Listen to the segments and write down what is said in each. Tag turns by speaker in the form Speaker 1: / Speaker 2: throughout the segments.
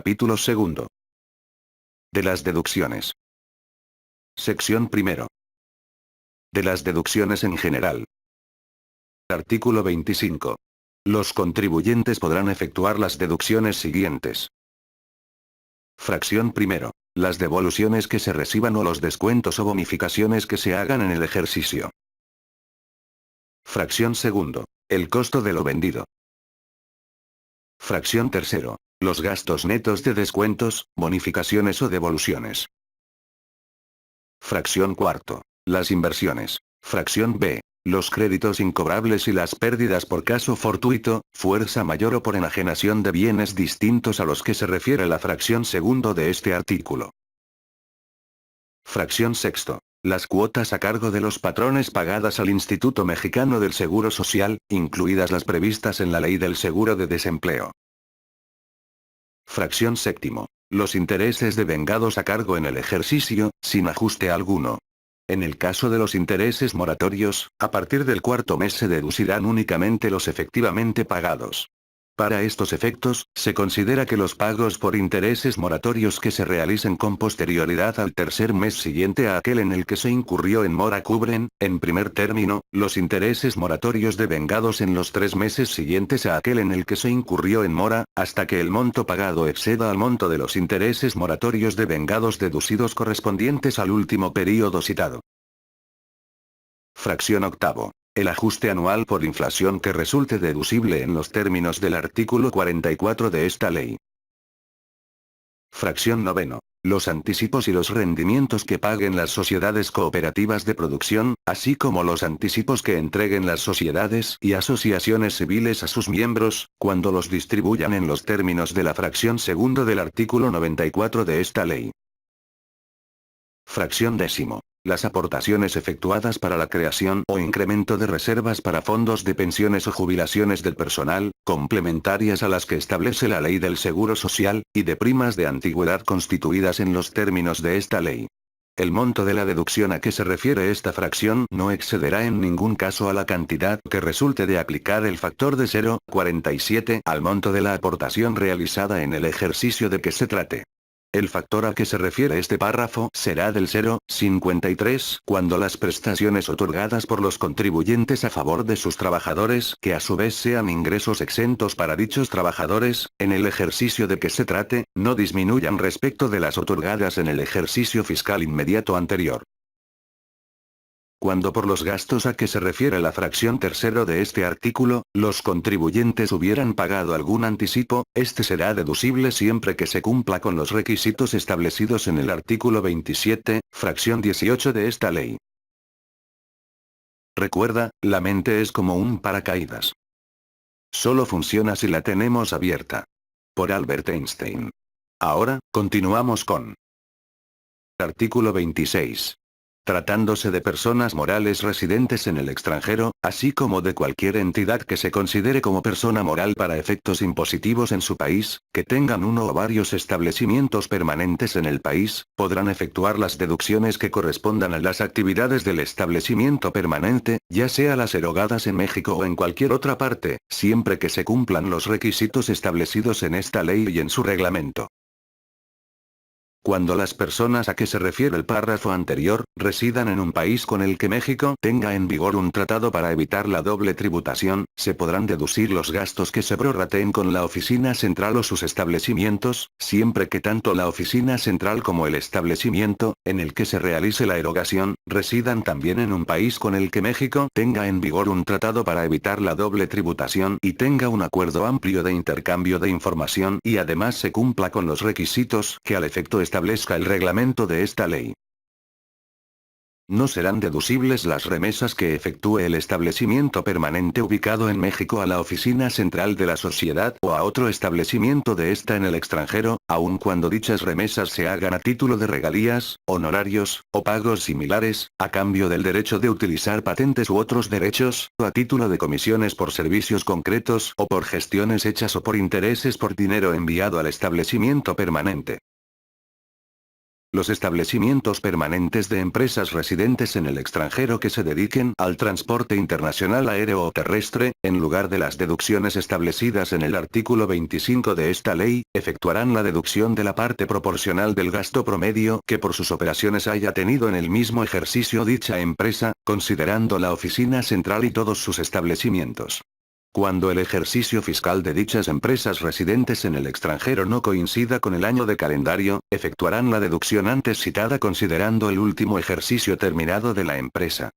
Speaker 1: Capítulo segundo. De las deducciones. Sección primero. De las deducciones en general. Artículo 25. Los contribuyentes podrán efectuar las deducciones siguientes. Fracción primero. Las devoluciones que se reciban o los descuentos o bonificaciones que se hagan en el ejercicio. Fracción segundo. El costo de lo vendido. Fracción tercero. Los gastos netos de descuentos, bonificaciones o devoluciones. Fracción cuarto. Las inversiones. Fracción B. Los créditos incobrables y las pérdidas por caso fortuito, fuerza mayor o por enajenación de bienes distintos a los que se refiere la fracción segundo de este artículo. Fracción sexto. Las cuotas a cargo de los patrones pagadas al Instituto Mexicano del Seguro Social, incluidas las previstas en la Ley del Seguro de Desempleo. Fracción séptimo. Los intereses devengados a cargo en el ejercicio, sin ajuste alguno. En el caso de los intereses moratorios, a partir del cuarto mes se deducirán únicamente los efectivamente pagados. Para estos efectos, se considera que los pagos por intereses moratorios que se realicen con posterioridad al tercer mes siguiente a aquel en el que se incurrió en mora cubren, en primer término, los intereses moratorios devengados en los 3 meses siguientes a aquel en el que se incurrió en mora, hasta que el monto pagado exceda al monto de los intereses moratorios devengados deducidos correspondientes al último período citado. Fracción octavo. El ajuste anual por inflación que resulte deducible en los términos del artículo 44 de esta ley. Fracción noveno. Los anticipos y los rendimientos que paguen las sociedades cooperativas de producción, así como los anticipos que entreguen las sociedades y asociaciones civiles a sus miembros, cuando los distribuyan en los términos de la fracción segundo del artículo 94 de esta ley. Fracción décimo. Las aportaciones efectuadas para la creación o incremento de reservas para fondos de pensiones o jubilaciones del personal, complementarias a las que establece la Ley del Seguro Social, y de primas de antigüedad constituidas en los términos de esta ley. El monto de la deducción a que se refiere esta fracción no excederá en ningún caso a la cantidad que resulte de aplicar el factor de 0,47 al monto de la aportación realizada en el ejercicio de que se trate. El factor a que se refiere este párrafo será del 0,53 cuando las prestaciones otorgadas por los contribuyentes a favor de sus trabajadores, que a su vez sean ingresos exentos para dichos trabajadores, en el ejercicio de que se trate, no disminuyan respecto de las otorgadas en el ejercicio fiscal inmediato anterior. Cuando por los gastos a que se refiere la fracción tercero de este artículo, los contribuyentes hubieran pagado algún anticipo, este será deducible siempre que se cumpla con los requisitos establecidos en el artículo 27, fracción 18 de esta ley. Recuerda, la mente es como un paracaídas. Solo funciona si la tenemos abierta. Por Albert Einstein. Ahora, continuamos con artículo 26. Tratándose de personas morales residentes en el extranjero, así como de cualquier entidad que se considere como persona moral para efectos impositivos en su país, que tengan uno o varios establecimientos permanentes en el país, podrán efectuar las deducciones que correspondan a las actividades del establecimiento permanente, ya sea las erogadas en México o en cualquier otra parte, siempre que se cumplan los requisitos establecidos en esta ley y en su reglamento. Cuando las personas a que se refiere el párrafo anterior, residan en un país con el que México tenga en vigor un tratado para evitar la doble tributación, se podrán deducir los gastos que se prorrateen con la oficina central o sus establecimientos, siempre que tanto la oficina central como el establecimiento, en el que se realice la erogación, residan también en un país con el que México tenga en vigor un tratado para evitar la doble tributación y tenga un acuerdo amplio de intercambio de información y además se cumpla con los requisitos que al efecto establezca el reglamento de esta ley. No serán deducibles las remesas que efectúe el establecimiento permanente ubicado en México a la oficina central de la sociedad o a otro establecimiento de esta en el extranjero, aun cuando dichas remesas se hagan a título de regalías, honorarios, o pagos similares, a cambio del derecho de utilizar patentes u otros derechos, o a título de comisiones por servicios concretos o por gestiones hechas o por intereses por dinero enviado al establecimiento permanente. Los establecimientos permanentes de empresas residentes en el extranjero que se dediquen al transporte internacional aéreo o terrestre, en lugar de las deducciones establecidas en el artículo 25 de esta ley, efectuarán la deducción de la parte proporcional del gasto promedio que por sus operaciones haya tenido en el mismo ejercicio dicha empresa, considerando la oficina central y todos sus establecimientos. Cuando el ejercicio fiscal de dichas empresas residentes en el extranjero no coincida con el año de calendario, efectuarán la deducción antes citada considerando el último ejercicio terminado de la empresa.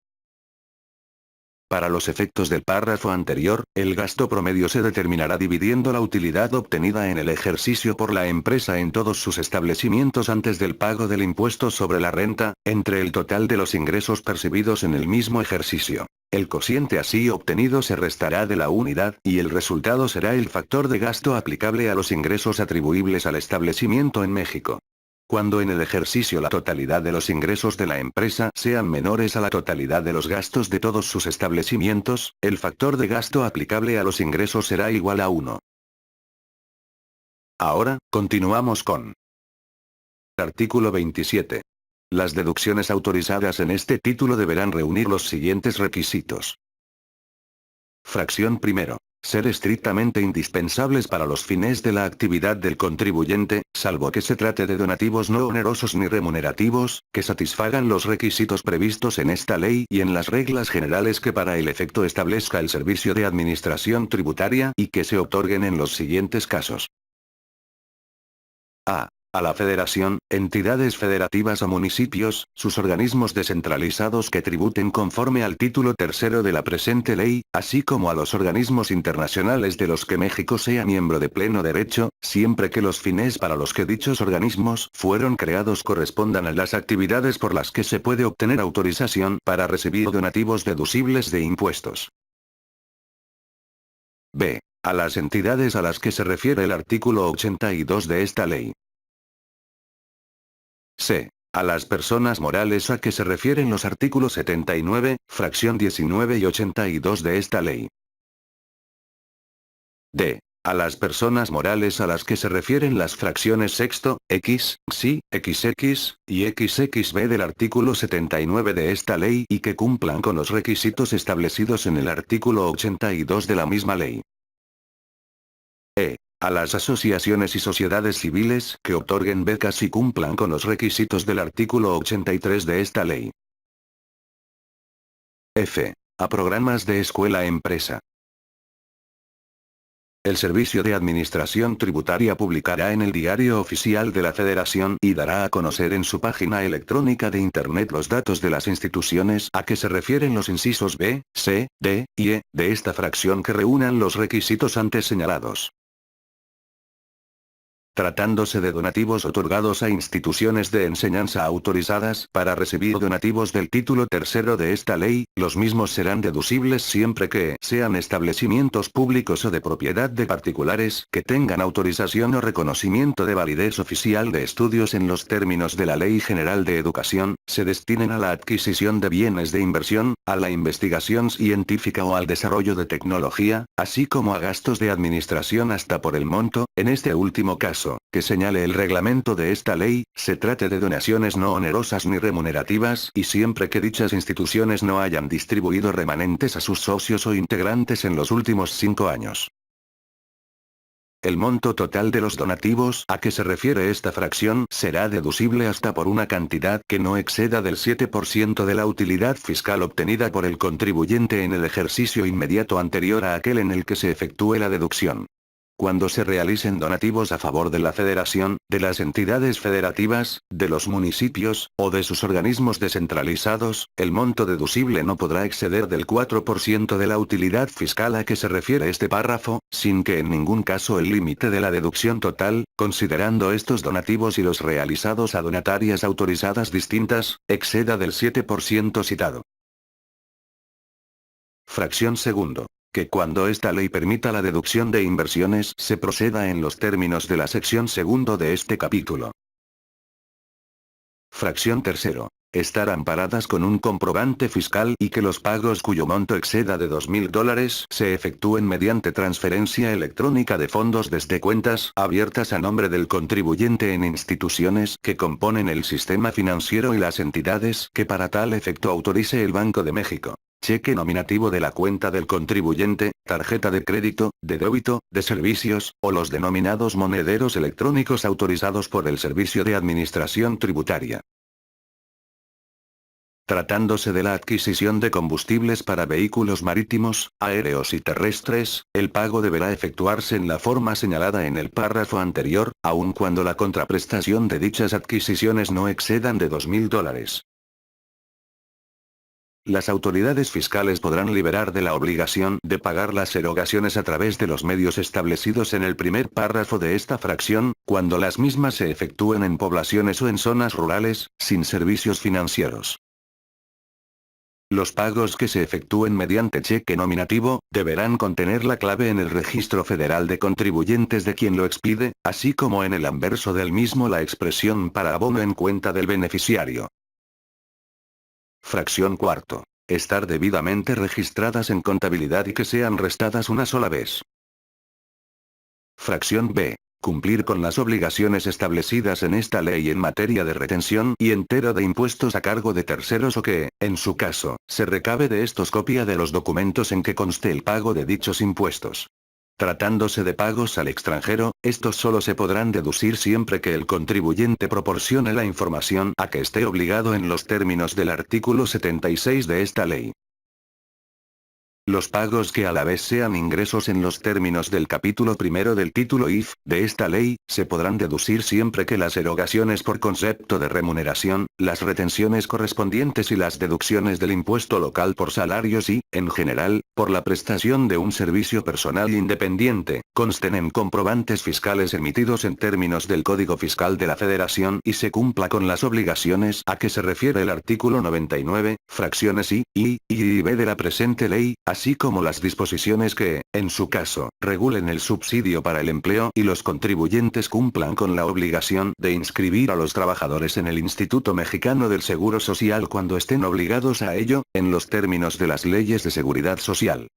Speaker 1: Para los efectos del párrafo anterior, el gasto promedio se determinará dividiendo la utilidad obtenida en el ejercicio por la empresa en todos sus establecimientos antes del pago del impuesto sobre la renta, entre el total de los ingresos percibidos en el mismo ejercicio. El cociente así obtenido se restará de la unidad y el resultado será el factor de gasto aplicable a los ingresos atribuibles al establecimiento en México. Cuando en el ejercicio la totalidad de los ingresos de la empresa sean menores a la totalidad de los gastos de todos sus establecimientos, el factor de gasto aplicable a los ingresos será igual a 1. Ahora, continuamos con artículo 27. Las deducciones autorizadas en este título deberán reunir los siguientes requisitos. Fracción primero. Ser estrictamente indispensables para los fines de la actividad del contribuyente, salvo que se trate de donativos no onerosos ni remunerativos, que satisfagan los requisitos previstos en esta ley y en las reglas generales que para el efecto establezca el Servicio de Administración Tributaria y que se otorguen en los siguientes casos. A. A la Federación, entidades federativas o municipios, sus organismos descentralizados que tributen conforme al título tercero de la presente ley, así como a los organismos internacionales de los que México sea miembro de pleno derecho, siempre que los fines para los que dichos organismos fueron creados correspondan a las actividades por las que se puede obtener autorización para recibir donativos deducibles de impuestos. B. A las entidades a las que se refiere el artículo 82 de esta ley. C. A las personas morales a que se refieren los artículos 79, fracción 19 y 82 de esta ley. D. A las personas morales a las que se refieren las fracciones sexto, X, XY, XX, y XXB del artículo 79 de esta ley y que cumplan con los requisitos establecidos en el artículo 82 de la misma ley. E. A las asociaciones y sociedades civiles que otorguen becas y cumplan con los requisitos del artículo 83 de esta ley. F. A programas de escuela-empresa. El Servicio de Administración Tributaria publicará en el Diario Oficial de la Federación y dará a conocer en su página electrónica de Internet los datos de las instituciones a que se refieren los incisos B, C, D y E de esta fracción que reúnan los requisitos antes señalados. Tratándose de donativos otorgados a instituciones de enseñanza autorizadas para recibir donativos del título tercero de esta ley, los mismos serán deducibles siempre que sean establecimientos públicos o de propiedad de particulares que tengan autorización o reconocimiento de validez oficial de estudios en los términos de la Ley General de Educación, se destinen a la adquisición de bienes de inversión, a la investigación científica o al desarrollo de tecnología, así como a gastos de administración hasta por el monto, en este último caso que señale el reglamento de esta ley, se trate de donaciones no onerosas ni remunerativas y siempre que dichas instituciones no hayan distribuido remanentes a sus socios o integrantes en los últimos 5 años. El monto total de los donativos a que se refiere esta fracción será deducible hasta por una cantidad que no exceda del 7% de la utilidad fiscal obtenida por el contribuyente en el ejercicio inmediato anterior a aquel en el que se efectúe la deducción. Cuando se realicen donativos a favor de la Federación, de las entidades federativas, de los municipios, o de sus organismos descentralizados, el monto deducible no podrá exceder del 4% de la utilidad fiscal a que se refiere este párrafo, sin que en ningún caso el límite de la deducción total, considerando estos donativos y los realizados a donatarias autorizadas distintas, exceda del 7% citado. Fracción segundo. Que cuando esta ley permita la deducción de inversiones se proceda en los términos de la sección segundo de este capítulo. Fracción tercero. estar amparadas con un comprobante fiscal y que los pagos cuyo monto exceda de $2.000 se efectúen mediante transferencia electrónica de fondos desde cuentas abiertas a nombre del contribuyente en instituciones que componen el sistema financiero y las entidades que para tal efecto autorice el Banco de México. Cheque nominativo de la cuenta del contribuyente, tarjeta de crédito, de débito, de servicios, o los denominados monederos electrónicos autorizados por el Servicio de Administración Tributaria. Tratándose de la adquisición de combustibles para vehículos marítimos, aéreos y terrestres, el pago deberá efectuarse en la forma señalada en el párrafo anterior, aun cuando la contraprestación de dichas adquisiciones no excedan de $2.000. Las autoridades fiscales podrán liberar de la obligación de pagar las erogaciones a través de los medios establecidos en el primer párrafo de esta fracción, cuando las mismas se efectúen en poblaciones o en zonas rurales, sin servicios financieros. Los pagos que se efectúen mediante cheque nominativo, deberán contener la clave en el Registro Federal de Contribuyentes de quien lo expide, así como en el anverso del mismo la expresión para abono en cuenta del beneficiario. Fracción cuarto. Estar debidamente registradas en contabilidad y que sean restadas una sola vez. Fracción B. Cumplir con las obligaciones establecidas en esta ley en materia de retención y entero de impuestos a cargo de terceros o que, en su caso, se recabe de estos copia de los documentos en que conste el pago de dichos impuestos. Tratándose de pagos al extranjero, estos solo se podrán deducir siempre que el contribuyente proporcione la información a que esté obligado en los términos del artículo 76 de esta ley. Los pagos que a la vez sean ingresos en los términos del capítulo primero del título IF, de esta ley, se podrán deducir siempre que las erogaciones por concepto de remuneración, las retenciones correspondientes y las deducciones del impuesto local por salarios y, en general, por la prestación de un servicio personal independiente, consten en comprobantes fiscales emitidos en términos del Código Fiscal de la Federación y se cumpla con las obligaciones a que se refiere el artículo 99, fracciones I y B de la presente ley, así como las disposiciones que, en su caso, regulen el subsidio para el empleo y los contribuyentes cumplan con la obligación de inscribir a los trabajadores en el Instituto Mexicano del Seguro Social cuando estén obligados a ello, en los términos de las leyes de seguridad social.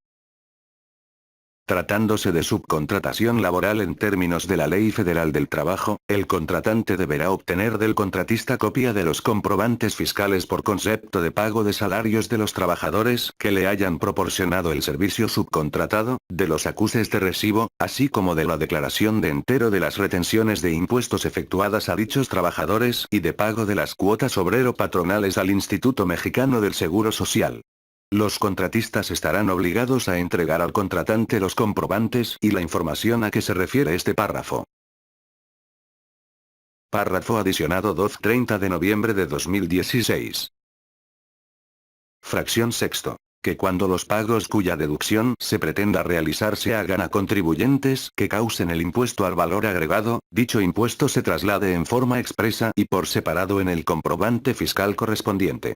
Speaker 1: Tratándose de subcontratación laboral en términos de la Ley Federal del Trabajo, el contratante deberá obtener del contratista copia de los comprobantes fiscales por concepto de pago de salarios de los trabajadores que le hayan proporcionado el servicio subcontratado, de los acuses de recibo, así como de la declaración de entero de las retenciones de impuestos efectuadas a dichos trabajadores y de pago de las cuotas obrero-patronales al Instituto Mexicano del Seguro Social. Los contratistas estarán obligados a entregar al contratante los comprobantes y la información a que se refiere este párrafo. Párrafo adicionado 2/30 de noviembre de 2016. Fracción sexto. Que cuando los pagos cuya deducción se pretenda realizar se hagan a contribuyentes que causen el impuesto al valor agregado, dicho impuesto se traslade en forma expresa y por separado en el comprobante fiscal correspondiente.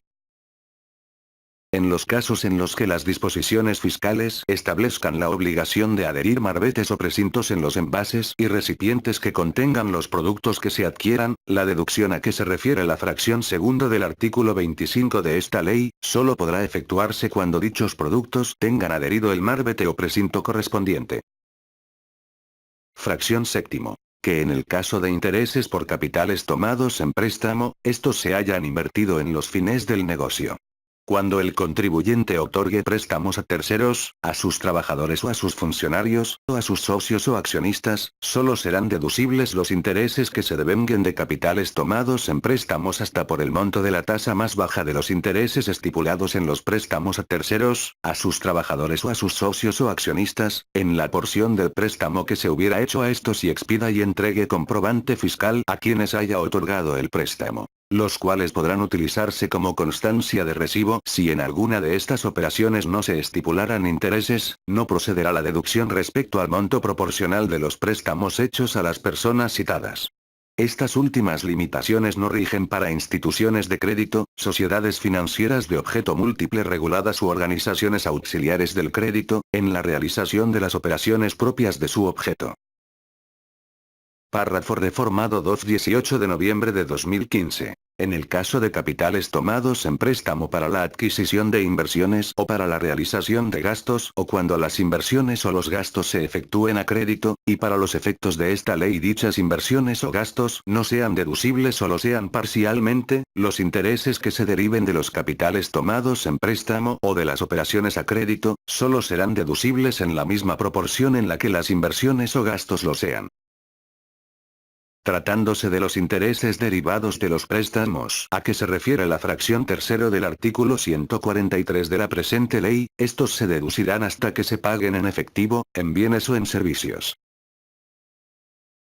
Speaker 1: En los casos en los que las disposiciones fiscales establezcan la obligación de adherir marbetes o precintos en los envases y recipientes que contengan los productos que se adquieran, la deducción a que se refiere la fracción segundo del artículo 25 de esta ley, solo podrá efectuarse cuando dichos productos tengan adherido el marbete o precinto correspondiente. Fracción séptimo. Que en el caso de intereses por capitales tomados en préstamo, estos se hayan invertido en los fines del negocio. Cuando el contribuyente otorgue préstamos a terceros, a sus trabajadores o a sus funcionarios, o a sus socios o accionistas, solo serán deducibles los intereses que se devenguen de capitales tomados en préstamos hasta por el monto de la tasa más baja de los intereses estipulados en los préstamos a terceros, a sus trabajadores o a sus socios o accionistas, en la porción del préstamo que se hubiera hecho a estos y expida y entregue comprobante fiscal a quienes haya otorgado el préstamo, los cuales podrán utilizarse como constancia de recibo. Si en alguna de estas operaciones no se estipularan intereses, no procederá la deducción respecto al monto proporcional de los préstamos hechos a las personas citadas. Estas últimas limitaciones no rigen para instituciones de crédito, sociedades financieras de objeto múltiple reguladas u organizaciones auxiliares del crédito, en la realización de las operaciones propias de su objeto. Párrafo reformado 2/18 de noviembre de 2015. En el caso de capitales tomados en préstamo para la adquisición de inversiones o para la realización de gastos o cuando las inversiones o los gastos se efectúen a crédito, y para los efectos de esta ley dichas inversiones o gastos no sean deducibles o lo sean parcialmente, los intereses que se deriven de los capitales tomados en préstamo o de las operaciones a crédito, solo serán deducibles en la misma proporción en la que las inversiones o gastos lo sean. Tratándose de los intereses derivados de los préstamos a que se refiere la fracción tercero del artículo 143 de la presente ley, estos se deducirán hasta que se paguen en efectivo, en bienes o en servicios.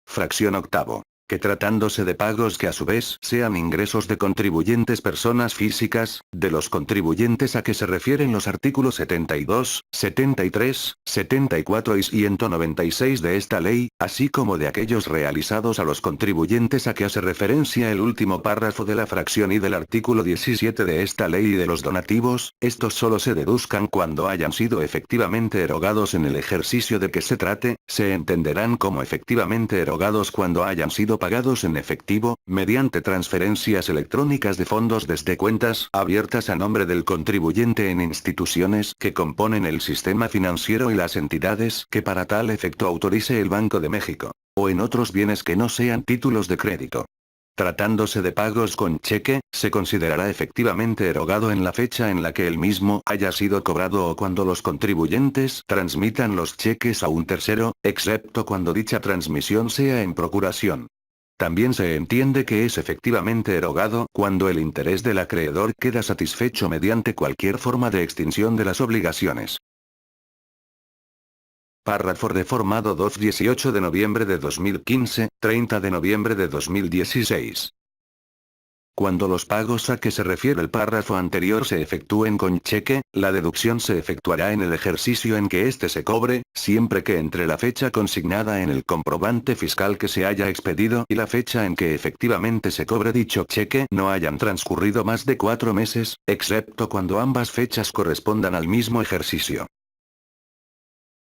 Speaker 1: Fracción octavo. Que tratándose de pagos que a su vez sean ingresos de contribuyentes personas físicas, de los contribuyentes a que se refieren los artículos 72, 73, 74 y 196 de esta ley, así como de aquellos realizados a los contribuyentes a que hace referencia el último párrafo de la fracción y del artículo 17 de esta ley y de los donativos, estos solo se deduzcan cuando hayan sido efectivamente erogados en el ejercicio de que se trate, se entenderán como efectivamente erogados cuando hayan sido pagados en efectivo, mediante transferencias electrónicas de fondos desde cuentas abiertas a nombre del contribuyente en instituciones que componen el sistema financiero y las entidades que para tal efecto autorice el Banco de México, o en otros bienes que no sean títulos de crédito. Tratándose de pagos con cheque, se considerará efectivamente erogado en la fecha en la que el mismo haya sido cobrado o cuando los contribuyentes transmitan los cheques a un tercero, excepto cuando dicha transmisión sea en procuración. También se entiende que es efectivamente erogado cuando el interés del acreedor queda satisfecho mediante cualquier forma de extinción de las obligaciones. Párrafo reformado 2/18 de noviembre de 2015, 30 de noviembre de 2016. Cuando los pagos a que se refiere el párrafo anterior se efectúen con cheque, la deducción se efectuará en el ejercicio en que éste se cobre, siempre que entre la fecha consignada en el comprobante fiscal que se haya expedido y la fecha en que efectivamente se cobre dicho cheque no hayan transcurrido más de 4 meses, excepto cuando ambas fechas correspondan al mismo ejercicio.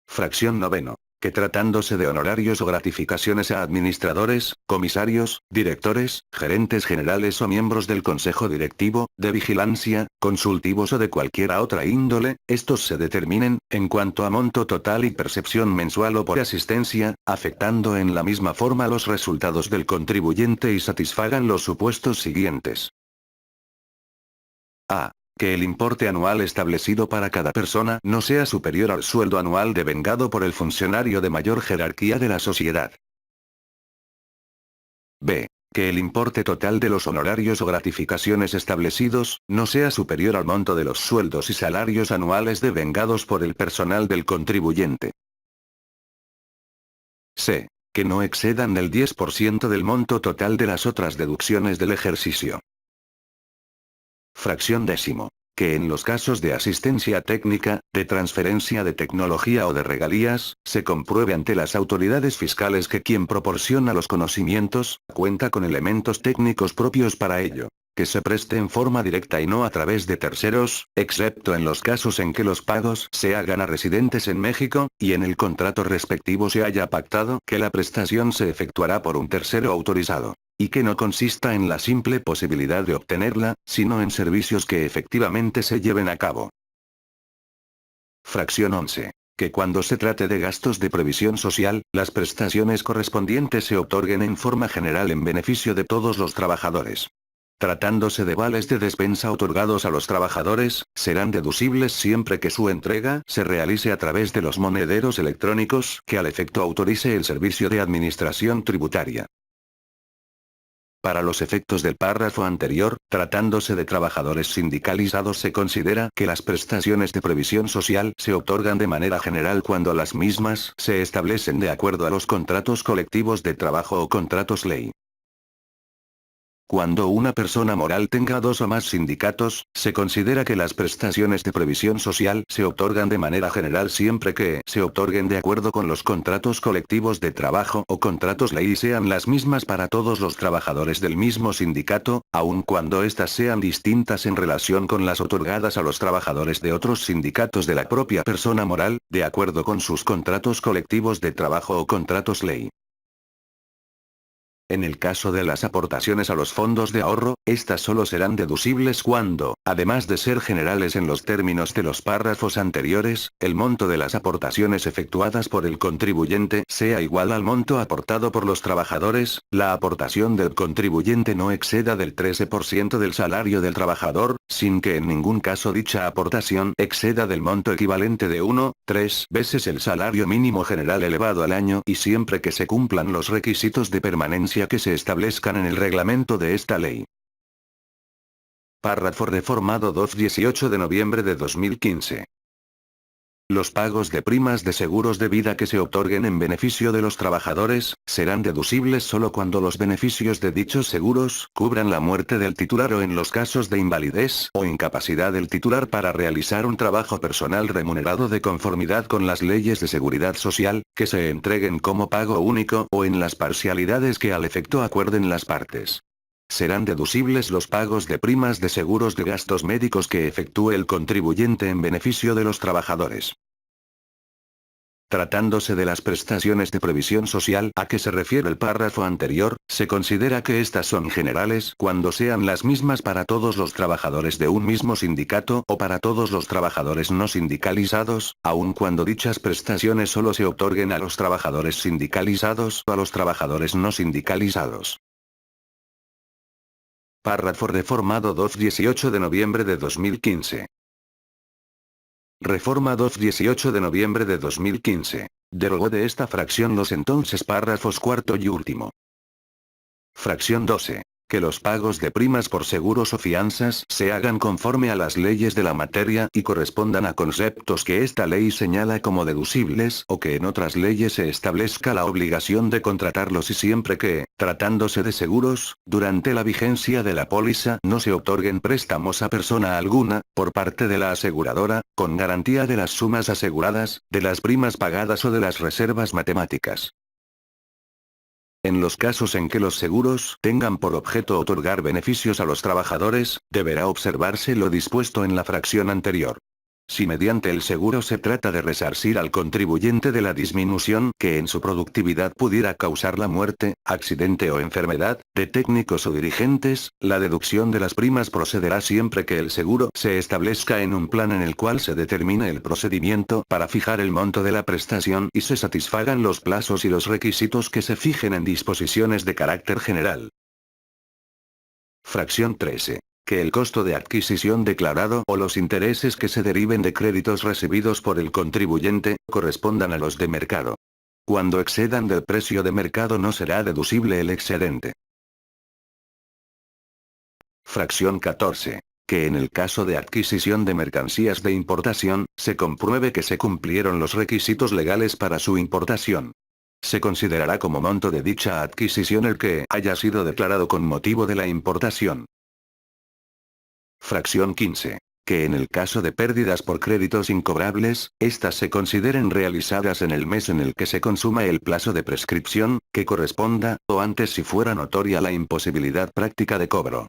Speaker 1: Fracción noveno. Que tratándose de honorarios o gratificaciones a administradores, comisarios, directores, gerentes generales o miembros del consejo directivo, de vigilancia, consultivos o de cualquiera otra índole, estos se determinen, en cuanto a monto total y percepción mensual o por asistencia, afectando en la misma forma los resultados del contribuyente y satisfagan los supuestos siguientes. A. Que el importe anual establecido para cada persona no sea superior al sueldo anual devengado por el funcionario de mayor jerarquía de la sociedad. B. Que el importe total de los honorarios o gratificaciones establecidos no sea superior al monto de los sueldos y salarios anuales devengados por el personal del contribuyente. C. Que no excedan del 10% del monto total de las otras deducciones del ejercicio. Fracción décimo. Que en los casos de asistencia técnica, de transferencia de tecnología o de regalías, se compruebe ante las autoridades fiscales que quien proporciona los conocimientos, cuenta con elementos técnicos propios para ello. Que se preste en forma directa y no a través de terceros, excepto en los casos en que los pagos se hagan a residentes en México, y en el contrato respectivo se haya pactado que la prestación se efectuará por un tercero autorizado. Y que no consista en la simple posibilidad de obtenerla, sino en servicios que efectivamente se lleven a cabo. Fracción 11. Que cuando se trate de gastos de previsión social, las prestaciones correspondientes se otorguen en forma general en beneficio de todos los trabajadores. Tratándose de vales de despensa otorgados a los trabajadores, serán deducibles siempre que su entrega se realice a través de los monederos electrónicos que al efecto autorice el Servicio de Administración Tributaria. Para los efectos del párrafo anterior, tratándose de trabajadores sindicalizados se considera que las prestaciones de previsión social se otorgan de manera general cuando las mismas se establecen de acuerdo a los contratos colectivos de trabajo o contratos ley. Cuando una persona moral tenga 2 o más sindicatos, se considera que las prestaciones de previsión social se otorgan de manera general siempre que se otorguen de acuerdo con los contratos colectivos de trabajo o contratos ley y sean las mismas para todos los trabajadores del mismo sindicato, aun cuando éstas sean distintas en relación con las otorgadas a los trabajadores de otros sindicatos de la propia persona moral, de acuerdo con sus contratos colectivos de trabajo o contratos ley. En el caso de las aportaciones a los fondos de ahorro, estas solo serán deducibles cuando, además de ser generales en los términos de los párrafos anteriores, el monto de las aportaciones efectuadas por el contribuyente sea igual al monto aportado por los trabajadores, la aportación del contribuyente no exceda del 13% del salario del trabajador, sin que en ningún caso dicha aportación exceda del monto equivalente de 1,3 veces el salario mínimo general elevado al año y siempre que se cumplan los requisitos de permanencia que se establezcan en el reglamento de esta ley. Párrafo reformado 2/18 de noviembre de 2015. Los pagos de primas de seguros de vida que se otorguen en beneficio de los trabajadores, serán deducibles solo cuando los beneficios de dichos seguros cubran la muerte del titular o en los casos de invalidez o incapacidad del titular para realizar un trabajo personal remunerado de conformidad con las leyes de seguridad social, que se entreguen como pago único o en las parcialidades que al efecto acuerden las partes. Serán deducibles los pagos de primas de seguros de gastos médicos que efectúe el contribuyente en beneficio de los trabajadores. Tratándose de las prestaciones de previsión social a que se refiere el párrafo anterior, se considera que estas son generales cuando sean las mismas para todos los trabajadores de un mismo sindicato o para todos los trabajadores no sindicalizados, aun cuando dichas prestaciones solo se otorguen a los trabajadores sindicalizados o a los trabajadores no sindicalizados. Párrafo reformado 2/18 de noviembre de 2015. Reforma 2/18 de noviembre de 2015. Derogó de esta fracción los entonces párrafos cuarto y último. Fracción 12. Que los pagos de primas por seguros o fianzas se hagan conforme a las leyes de la materia y correspondan a conceptos que esta ley señala como deducibles o que en otras leyes se establezca la obligación de contratarlos y siempre que, tratándose de seguros, durante la vigencia de la póliza no se otorguen préstamos a persona alguna, por parte de la aseguradora, con garantía de las sumas aseguradas, de las primas pagadas o de las reservas matemáticas. En los casos en que los seguros tengan por objeto otorgar beneficios a los trabajadores, deberá observarse lo dispuesto en la fracción anterior. Si mediante el seguro se trata de resarcir al contribuyente de la disminución que en su productividad pudiera causar la muerte, accidente o enfermedad, de técnicos o dirigentes, la deducción de las primas procederá siempre que el seguro se establezca en un plan en el cual se determine el procedimiento para fijar el monto de la prestación y se satisfagan los plazos y los requisitos que se fijen en disposiciones de carácter general. Fracción 13. Que el costo de adquisición declarado o los intereses que se deriven de créditos recibidos por el contribuyente, correspondan a los de mercado. Cuando excedan del precio de mercado no será deducible el excedente. Fracción 14. Que en el caso de adquisición de mercancías de importación, se compruebe que se cumplieron los requisitos legales para su importación. Se considerará como monto de dicha adquisición el que haya sido declarado con motivo de la importación. Fracción 15. Que en el caso de pérdidas por créditos incobrables, éstas se consideren realizadas en el mes en el que se consuma el plazo de prescripción, que corresponda, o antes si fuera notoria la imposibilidad práctica de cobro.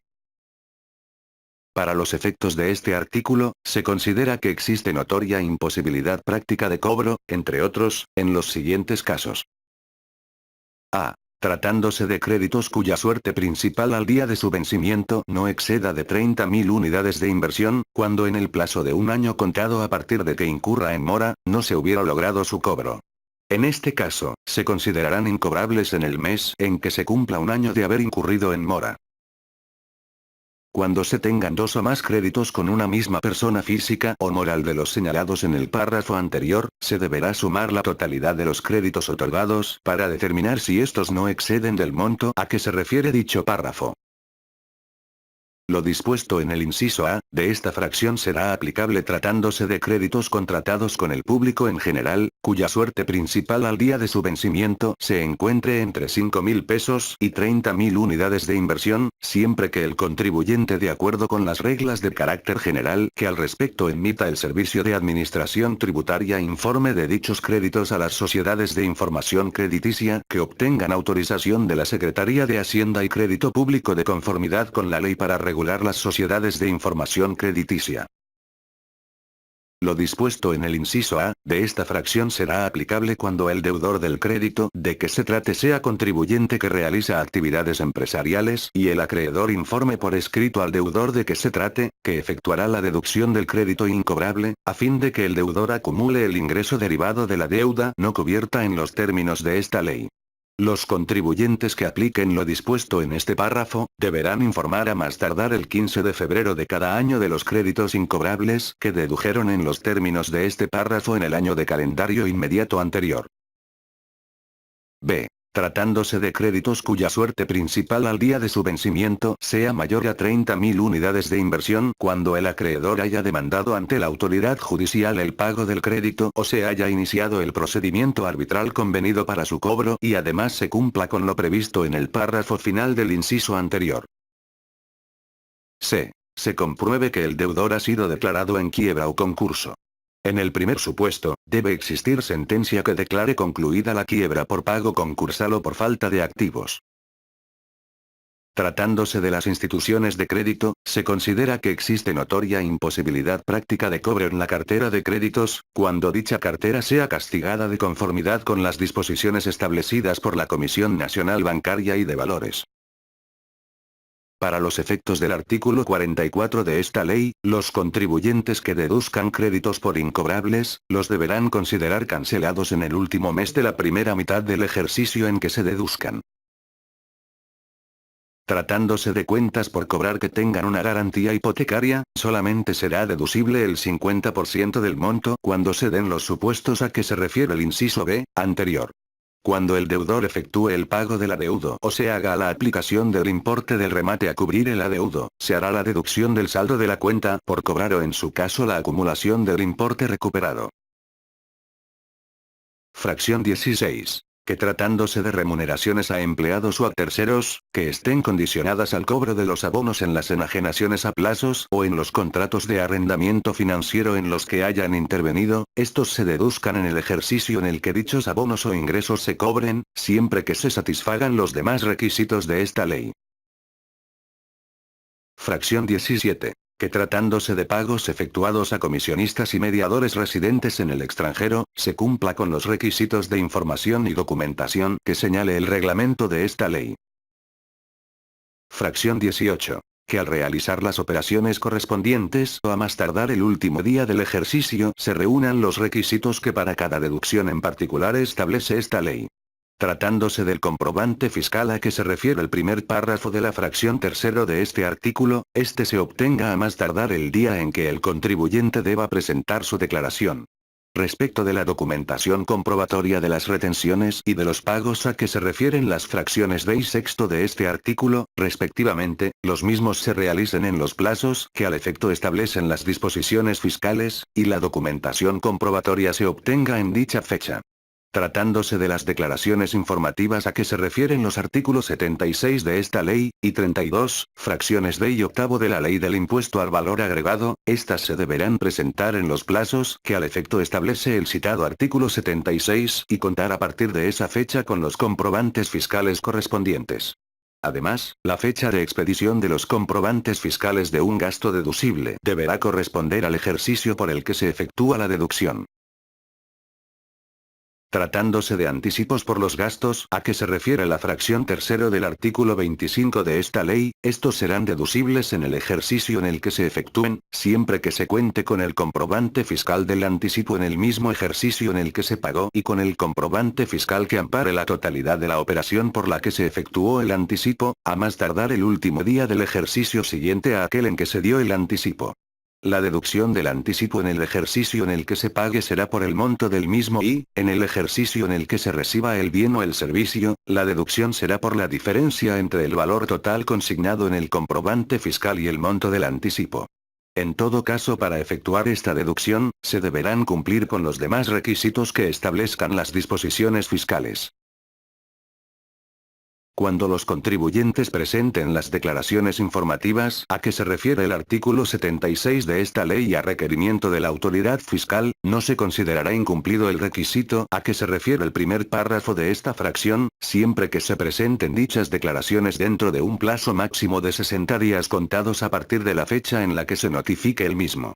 Speaker 1: Para los efectos de este artículo, se considera que existe notoria imposibilidad práctica de cobro, entre otros, en los siguientes casos. A. Tratándose de créditos cuya suerte principal al día de su vencimiento no exceda de 30.000 unidades de inversión, cuando en el plazo de un año contado a partir de que incurra en mora, no se hubiera logrado su cobro. En este caso, se considerarán incobrables en el mes en que se cumpla un año de haber incurrido en mora. Cuando se tengan dos o más créditos con una misma persona física o moral de los señalados en el párrafo anterior, se deberá sumar la totalidad de los créditos otorgados para determinar si estos no exceden del monto a que se refiere dicho párrafo. Lo dispuesto en el inciso A, de esta fracción será aplicable tratándose de créditos contratados con el público en general, cuya suerte principal al día de su vencimiento se encuentre entre 5.000 pesos y 30.000 unidades de inversión, siempre que el contribuyente de acuerdo con las reglas de carácter general que al respecto emita el Servicio de Administración Tributaria informe de dichos créditos a las sociedades de información crediticia que obtengan autorización de la Secretaría de Hacienda y Crédito Público de conformidad con la ley para regular las sociedades de información crediticia. Lo dispuesto en el inciso A, de esta fracción será aplicable cuando el deudor del crédito de que se trate sea contribuyente que realiza actividades empresariales y el acreedor informe por escrito al deudor de que se trate, que efectuará la deducción del crédito incobrable, a fin de que el deudor acumule el ingreso derivado de la deuda no cubierta en los términos de esta ley. Los contribuyentes que apliquen lo dispuesto en este párrafo, deberán informar a más tardar el 15 de febrero de cada año de los créditos incobrables que dedujeron en los términos de este párrafo en el año de calendario inmediato anterior. B. Tratándose de créditos cuya suerte principal al día de su vencimiento sea mayor a 30.000 unidades de inversión cuando el acreedor haya demandado ante la autoridad judicial el pago del crédito o se haya iniciado el procedimiento arbitral convenido para su cobro y además se cumpla con lo previsto en el párrafo final del inciso anterior. C. Se compruebe que el deudor ha sido declarado en quiebra o concurso. En el primer supuesto, debe existir sentencia que declare concluida la quiebra por pago concursal o por falta de activos. Tratándose de las instituciones de crédito, se considera que existe notoria imposibilidad práctica de cobro en la cartera de créditos, cuando dicha cartera sea castigada de conformidad con las disposiciones establecidas por la Comisión Nacional Bancaria y de Valores. Para los efectos del artículo 44 de esta ley, los contribuyentes que deduzcan créditos por incobrables, los deberán considerar cancelados en el último mes de la primera mitad del ejercicio en que se deduzcan. Tratándose de cuentas por cobrar que tengan una garantía hipotecaria, solamente será deducible el 50% del monto cuando se den los supuestos a que se refiere el inciso B, anterior. Cuando el deudor efectúe el pago del adeudo o se haga la aplicación del importe del remate a cubrir el adeudo, se hará la deducción del saldo de la cuenta por cobrar o en su caso la acumulación del importe recuperado. Fracción 16. Que tratándose de remuneraciones a empleados o a terceros, que estén condicionadas al cobro de los abonos en las enajenaciones a plazos o en los contratos de arrendamiento financiero en los que hayan intervenido, estos se deduzcan en el ejercicio en el que dichos abonos o ingresos se cobren, siempre que se satisfagan los demás requisitos de esta ley. Fracción 17. Que tratándose de pagos efectuados a comisionistas y mediadores residentes en el extranjero, se cumpla con los requisitos de información y documentación que señale el reglamento de esta ley. Fracción 18. Que al realizar las operaciones correspondientes o a más tardar el último día del ejercicio se reúnan los requisitos que para cada deducción en particular establece esta ley. Tratándose del comprobante fiscal a que se refiere el primer párrafo de la fracción tercero de este artículo, este se obtenga a más tardar el día en que el contribuyente deba presentar su declaración. Respecto de la documentación comprobatoria de las retenciones y de los pagos a que se refieren las fracciones B y sexto de este artículo, respectivamente, los mismos se realicen en los plazos que al efecto establecen las disposiciones fiscales, y la documentación comprobatoria se obtenga en dicha fecha. Tratándose de las declaraciones informativas a que se refieren los artículos 76 de esta ley, y 32, fracciones B y octavo de la ley del impuesto al valor agregado, estas se deberán presentar en los plazos que al efecto establece el citado artículo 76 y contar a partir de esa fecha con los comprobantes fiscales correspondientes. Además, la fecha de expedición de los comprobantes fiscales de un gasto deducible deberá corresponder al ejercicio por el que se efectúa la deducción. Tratándose de anticipos por los gastos a que se refiere la fracción tercero del artículo 25 de esta ley, estos serán deducibles en el ejercicio en el que se efectúen, siempre que se cuente con el comprobante fiscal del anticipo en el mismo ejercicio en el que se pagó y con el comprobante fiscal que ampare la totalidad de la operación por la que se efectuó el anticipo, a más tardar el último día del ejercicio siguiente a aquel en que se dio el anticipo. La deducción del anticipo en el ejercicio en el que se pague será por el monto del mismo y, en el ejercicio en el que se reciba el bien o el servicio, la deducción será por la diferencia entre el valor total consignado en el comprobante fiscal y el monto del anticipo. En todo caso, para efectuar esta deducción, se deberán cumplir con los demás requisitos que establezcan las disposiciones fiscales. Cuando los contribuyentes presenten las declaraciones informativas a que se refiere el artículo 76 de esta ley y a requerimiento de la autoridad fiscal, no se considerará incumplido el requisito a que se refiere el primer párrafo de esta fracción, siempre que se presenten dichas declaraciones dentro de un plazo máximo de 60 días contados a partir de la fecha en la que se notifique el mismo.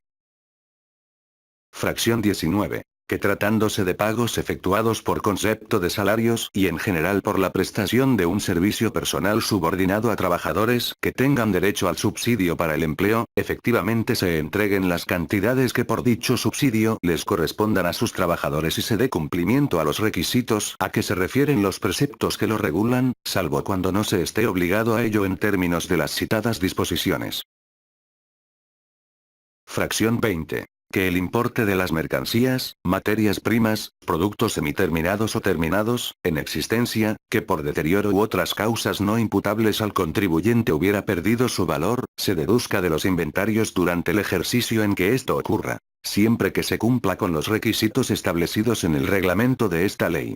Speaker 1: Fracción 19. Que tratándose de pagos efectuados por concepto de salarios y en general por la prestación de un servicio personal subordinado a trabajadores que tengan derecho al subsidio para el empleo, efectivamente se entreguen las cantidades que por dicho subsidio les correspondan a sus trabajadores y se dé cumplimiento a los requisitos a que se refieren los preceptos que lo regulan, salvo cuando no se esté obligado a ello en términos de las citadas disposiciones. Fracción 20. Que el importe de las mercancías, materias primas, productos semiterminados o terminados, en existencia, que por deterioro u otras causas no imputables al contribuyente hubiera perdido su valor, se deduzca de los inventarios durante el ejercicio en que esto ocurra, siempre que se cumpla con los requisitos establecidos en el reglamento de esta ley.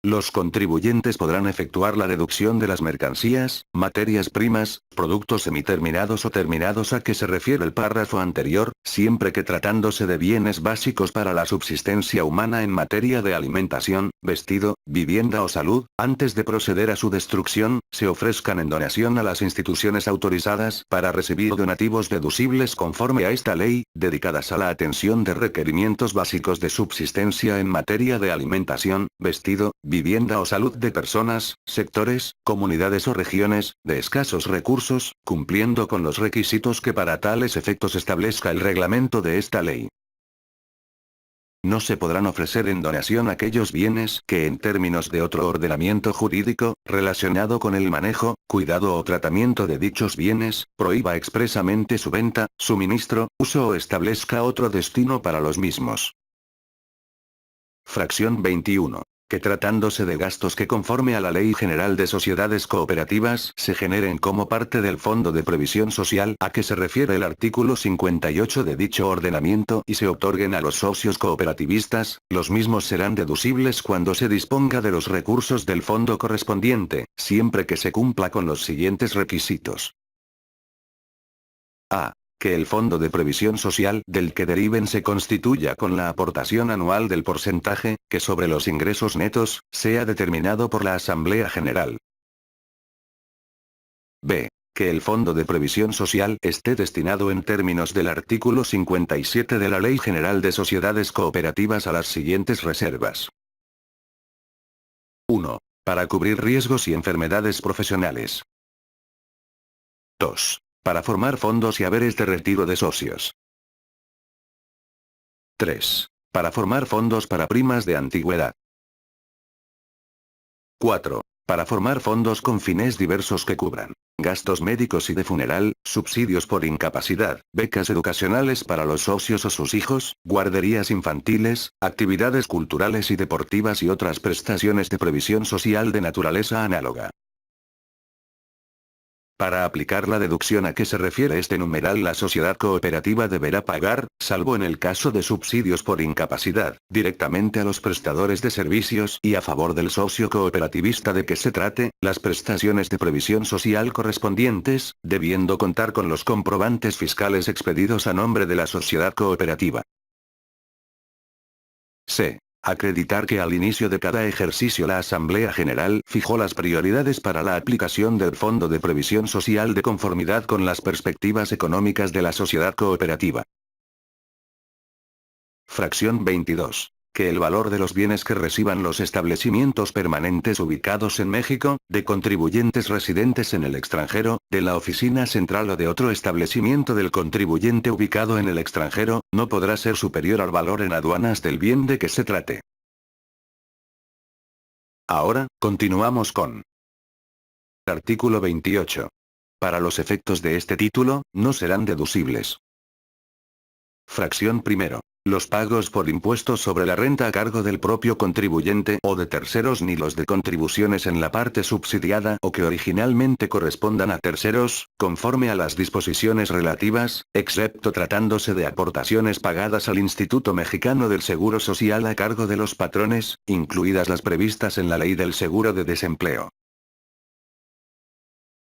Speaker 1: Los contribuyentes podrán efectuar la deducción de las mercancías, materias primas, productos semiterminados o terminados a que se refiere el párrafo anterior, siempre que tratándose de bienes básicos para la subsistencia humana en materia de alimentación, vestido, vivienda o salud, antes de proceder a su destrucción, se ofrezcan en donación a las instituciones autorizadas para recibir donativos deducibles conforme a esta ley, dedicadas a la atención de requerimientos básicos de subsistencia en materia de alimentación, vestido, vivienda o salud de personas, sectores, comunidades o regiones, de escasos recursos, cumpliendo con los requisitos que para tales efectos establezca el reglamento de esta ley. No se podrán ofrecer en donación aquellos bienes que en términos de otro ordenamiento jurídico, relacionado con el manejo, cuidado o tratamiento de dichos bienes, prohíba expresamente su venta, suministro, uso o establezca otro destino para los mismos. Fracción 21. Que tratándose de gastos que conforme a la Ley General de Sociedades Cooperativas se generen como parte del Fondo de Previsión Social a que se refiere el artículo 58 de dicho ordenamiento y se otorguen a los socios cooperativistas, los mismos serán deducibles cuando se disponga de los recursos del fondo correspondiente, siempre que se cumpla con los siguientes requisitos. A. Que el Fondo de Previsión Social del que deriven se constituya con la aportación anual del porcentaje, que sobre los ingresos netos, sea determinado por la Asamblea General. B. Que el Fondo de Previsión Social esté destinado en términos del artículo 57 de la Ley General de Sociedades Cooperativas a las siguientes reservas. 1. Para cubrir riesgos y enfermedades profesionales. 2. Para formar fondos y haberes de retiro de socios. 3. Para formar fondos para primas de antigüedad. 4. Para formar fondos con fines diversos que cubran gastos médicos y de funeral, subsidios por incapacidad, becas educacionales para los socios o sus hijos, guarderías infantiles, actividades culturales y deportivas y otras prestaciones de previsión social de naturaleza análoga. Para aplicar la deducción a que se refiere este numeral, la sociedad cooperativa deberá pagar, salvo en el caso de subsidios por incapacidad, directamente a los prestadores de servicios y a favor del socio cooperativista de que se trate, las prestaciones de previsión social correspondientes, debiendo contar con los comprobantes fiscales expedidos a nombre de la sociedad cooperativa. C. Acreditar que al inicio de cada ejercicio la Asamblea General fijó las prioridades para la aplicación del Fondo de Previsión Social de conformidad con las perspectivas económicas de la sociedad cooperativa. Fracción 22. Que el valor de los bienes que reciban los establecimientos permanentes ubicados en México, de contribuyentes residentes en el extranjero, de la oficina central o de otro establecimiento del contribuyente ubicado en el extranjero, no podrá ser superior al valor en aduanas del bien de que se trate. Ahora, continuamos con artículo 28. Para los efectos de este título, no serán deducibles. Fracción primero. Los pagos por impuestos sobre la renta a cargo del propio contribuyente o de terceros ni los de contribuciones en la parte subsidiada o que originalmente correspondan a terceros, conforme a las disposiciones relativas, excepto tratándose de aportaciones pagadas al Instituto Mexicano del Seguro Social a cargo de los patrones, incluidas las previstas en la Ley del Seguro de Desempleo.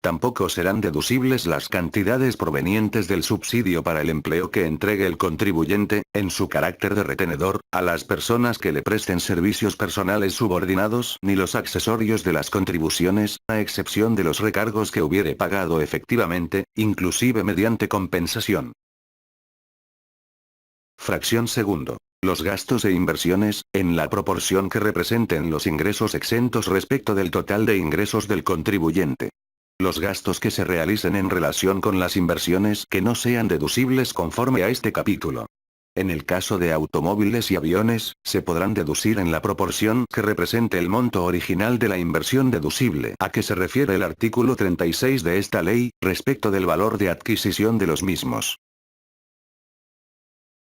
Speaker 1: Tampoco serán deducibles las cantidades provenientes del subsidio para el empleo que entregue el contribuyente, en su carácter de retenedor, a las personas que le presten servicios personales subordinados, ni los accesorios de las contribuciones, a excepción de los recargos que hubiere pagado efectivamente, inclusive mediante compensación. Fracción segundo. Los gastos e inversiones, en la proporción que representen los ingresos exentos respecto del total de ingresos del contribuyente. Los gastos que se realicen en relación con las inversiones que no sean deducibles conforme a este capítulo. En el caso de automóviles y aviones, se podrán deducir en la proporción que represente el monto original de la inversión deducible a que se refiere el artículo 36 de esta ley, respecto del valor de adquisición de los mismos.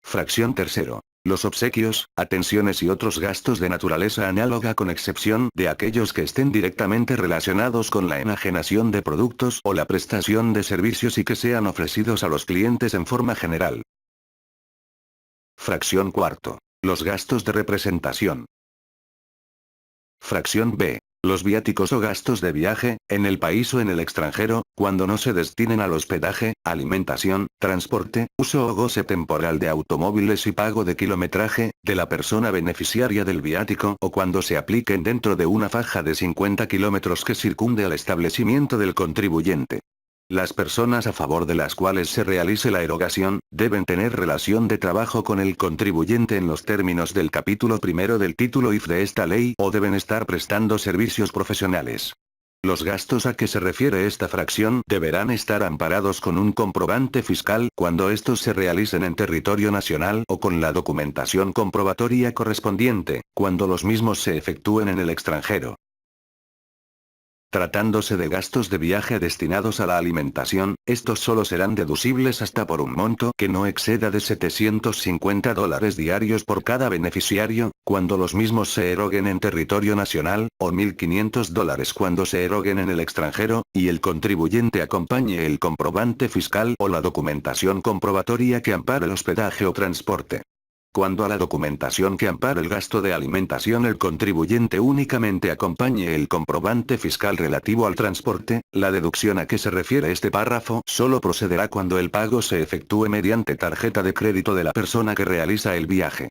Speaker 1: Fracción tercero. Los obsequios, atenciones y otros gastos de naturaleza análoga con excepción de aquellos que estén directamente relacionados con la enajenación de productos o la prestación de servicios y que sean ofrecidos a los clientes en forma general. Fracción cuarto. Los gastos de representación. Fracción B. Los viáticos o gastos de viaje, en el país o en el extranjero, cuando no se destinen al hospedaje, alimentación, transporte, uso o goce temporal de automóviles y pago de kilometraje, de la persona beneficiaria del viático o cuando se apliquen dentro de una faja de 50 kilómetros que circunde al establecimiento del contribuyente. Las personas a favor de las cuales se realice la erogación, deben tener relación de trabajo con el contribuyente en los términos del capítulo primero del título IF de esta ley o deben estar prestando servicios profesionales. Los gastos a que se refiere esta fracción deberán estar amparados con un comprobante fiscal cuando estos se realicen en territorio nacional o con la documentación comprobatoria correspondiente, cuando los mismos se efectúen en el extranjero. Tratándose de gastos de viaje destinados a la alimentación, estos solo serán deducibles hasta por un monto que no exceda de $750 diarios por cada beneficiario, cuando los mismos se eroguen en territorio nacional, o $1.500 cuando se eroguen en el extranjero, y el contribuyente acompañe el comprobante fiscal o la documentación comprobatoria que ampare el hospedaje o transporte. Cuando a la documentación que ampara el gasto de alimentación el contribuyente únicamente acompañe el comprobante fiscal relativo al transporte, la deducción a que se refiere este párrafo solo procederá cuando el pago se efectúe mediante tarjeta de crédito de la persona que realiza el viaje.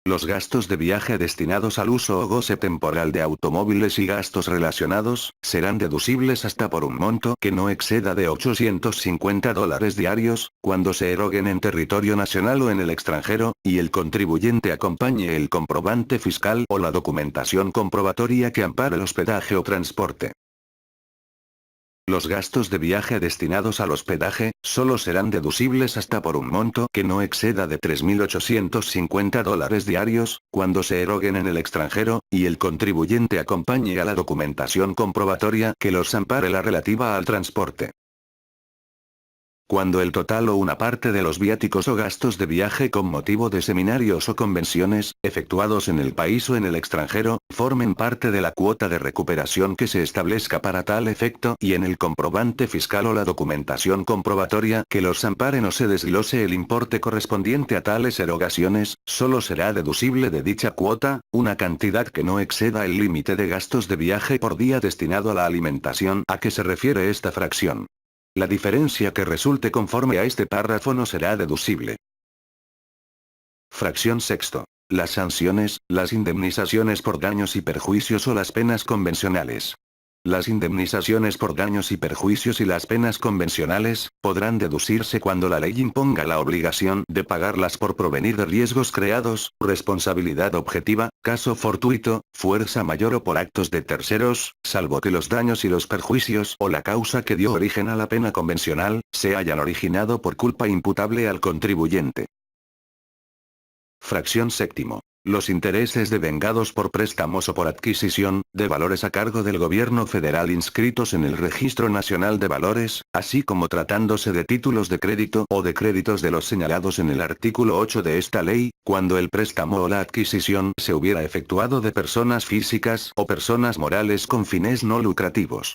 Speaker 1: Los gastos de viaje destinados al uso o goce temporal de automóviles y gastos relacionados, serán deducibles hasta por un monto que no exceda de $850 diarios, cuando se eroguen en territorio nacional o en el extranjero, y el contribuyente acompañe el comprobante fiscal o la documentación comprobatoria que ampare el hospedaje o transporte. Los gastos de viaje destinados al hospedaje, solo serán deducibles hasta por un monto que no exceda de $3.850 diarios, cuando se eroguen en el extranjero, y el contribuyente acompañe a la documentación comprobatoria que los ampare la relativa al transporte. Cuando el total o una parte de los viáticos o gastos de viaje con motivo de seminarios o convenciones, efectuados en el país o en el extranjero, formen parte de la cuota de recuperación que se establezca para tal efecto y en el comprobante fiscal o la documentación comprobatoria que los amparen o se desglose el importe correspondiente a tales erogaciones, solo será deducible de dicha cuota, una cantidad que no exceda el límite de gastos de viaje por día destinado a la alimentación a que se refiere esta fracción. La diferencia que resulte conforme a este párrafo no será deducible. Fracción sexto. Las sanciones, las indemnizaciones por daños y perjuicios o las penas convencionales. Las indemnizaciones por daños y perjuicios y las penas convencionales, podrán deducirse cuando la ley imponga la obligación de pagarlas por provenir de riesgos creados, responsabilidad objetiva, caso fortuito, fuerza mayor o por actos de terceros, salvo que los daños y los perjuicios o la causa que dio origen a la pena convencional, se hayan originado por culpa imputable al contribuyente. Fracción séptimo. Los intereses devengados por préstamos o por adquisición, de valores a cargo del gobierno federal inscritos en el Registro Nacional de Valores, así como tratándose de títulos de crédito o de créditos de los señalados en el artículo 8 de esta ley, cuando el préstamo o la adquisición se hubiera efectuado de personas físicas o personas morales con fines no lucrativos.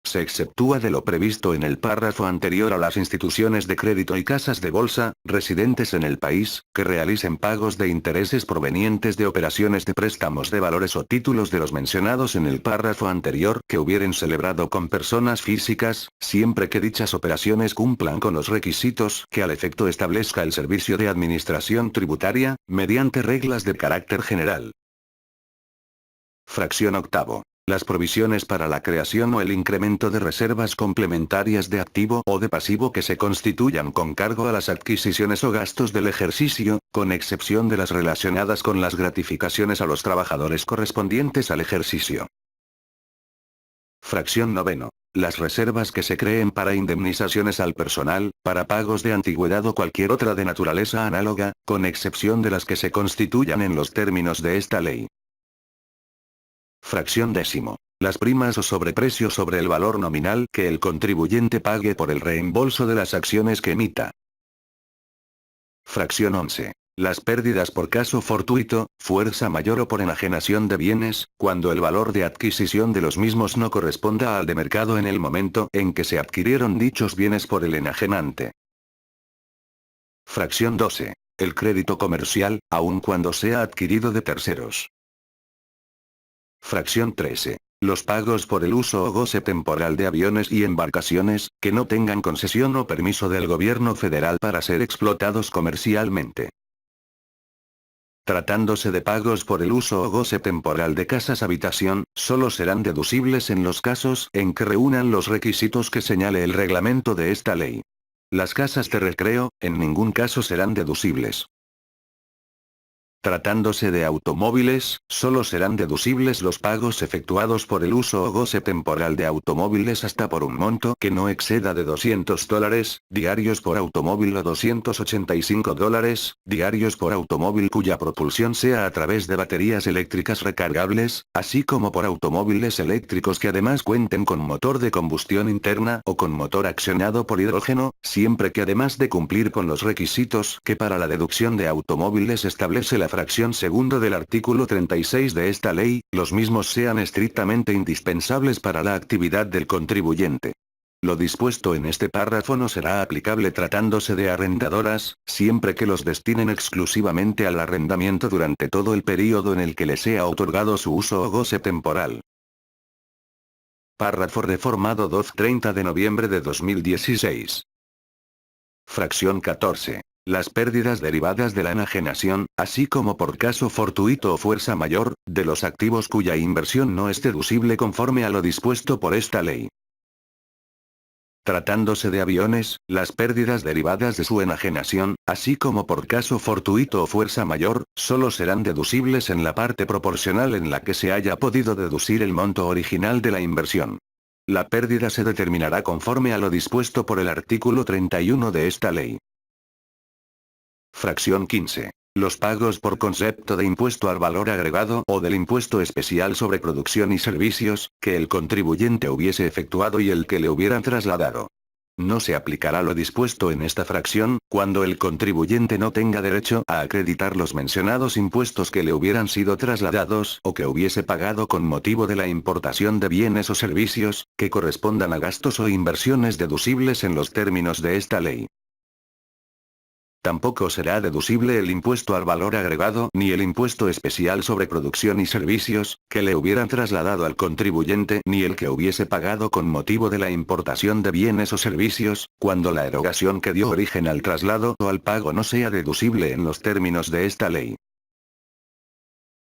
Speaker 1: Se exceptúa de lo previsto en el párrafo anterior a las instituciones de crédito y casas de bolsa, residentes en el país, que realicen pagos de intereses provenientes de operaciones de préstamos de valores o títulos de los mencionados en el párrafo anterior que hubieren celebrado con personas físicas, siempre que dichas operaciones cumplan con los requisitos que al efecto establezca el Servicio de Administración Tributaria, mediante reglas de carácter general. Fracción octavo. Las provisiones para la creación o el incremento de reservas complementarias de activo o de pasivo que se constituyan con cargo a las adquisiciones o gastos del ejercicio, con excepción de las relacionadas con las gratificaciones a los trabajadores correspondientes al ejercicio. Fracción noveno. Las reservas que se creen para indemnizaciones al personal, para pagos de antigüedad o cualquier otra de naturaleza análoga, con excepción de las que se constituyan en los términos de esta ley. Fracción décimo. Las primas o sobreprecio sobre el valor nominal que el contribuyente pague por el reembolso de las acciones que emita. Fracción 11. Las pérdidas por caso fortuito, fuerza mayor o por enajenación de bienes, cuando el valor de adquisición de los mismos no corresponda al de mercado en el momento en que se adquirieron dichos bienes por el enajenante. Fracción 12. El crédito comercial, aun cuando sea adquirido de terceros. Fracción 13. Los pagos por el uso o goce temporal de aviones y embarcaciones, que no tengan concesión o permiso del gobierno federal para ser explotados comercialmente. Tratándose de pagos por el uso o goce temporal de casas habitación, solo serán deducibles en los casos en que reúnan los requisitos que señale el reglamento de esta ley. Las casas de recreo, en ningún caso serán deducibles. Tratándose de automóviles, solo serán deducibles los pagos efectuados por el uso o goce temporal de automóviles hasta por un monto que no exceda de $200 diarios por automóvil o $285 diarios por automóvil cuya propulsión sea a través de baterías eléctricas recargables, así como por automóviles eléctricos que además cuenten con motor de combustión interna o con motor accionado por hidrógeno, siempre que además de cumplir con los requisitos que para la deducción de automóviles establece la fracción segundo del artículo 36 de esta ley, los mismos sean estrictamente indispensables para la actividad del contribuyente. Lo dispuesto en este párrafo no será aplicable tratándose de arrendadoras, siempre que los destinen exclusivamente al arrendamiento durante todo el período en el que les sea otorgado su uso o goce temporal. Párrafo reformado 2/30 de noviembre de 2016. Fracción 14. Las pérdidas derivadas de la enajenación, así como por caso fortuito o fuerza mayor, de los activos cuya inversión no es deducible conforme a lo dispuesto por esta ley. Tratándose de aviones, las pérdidas derivadas de su enajenación, así como por caso fortuito o fuerza mayor, solo serán deducibles en la parte proporcional en la que se haya podido deducir el monto original de la inversión. La pérdida se determinará conforme a lo dispuesto por el artículo 31 de esta ley. Fracción 15. Los pagos por concepto de impuesto al valor agregado o del impuesto especial sobre producción y servicios, que el contribuyente hubiese efectuado y el que le hubieran trasladado. No se aplicará lo dispuesto en esta fracción, cuando el contribuyente no tenga derecho a acreditar los mencionados impuestos que le hubieran sido trasladados o que hubiese pagado con motivo de la importación de bienes o servicios, que correspondan a gastos o inversiones deducibles en los términos de esta ley. Tampoco será deducible el impuesto al valor agregado ni el impuesto especial sobre producción y servicios, que le hubieran trasladado al contribuyente ni el que hubiese pagado con motivo de la importación de bienes o servicios, cuando la erogación que dio origen al traslado o al pago no sea deducible en los términos de esta ley.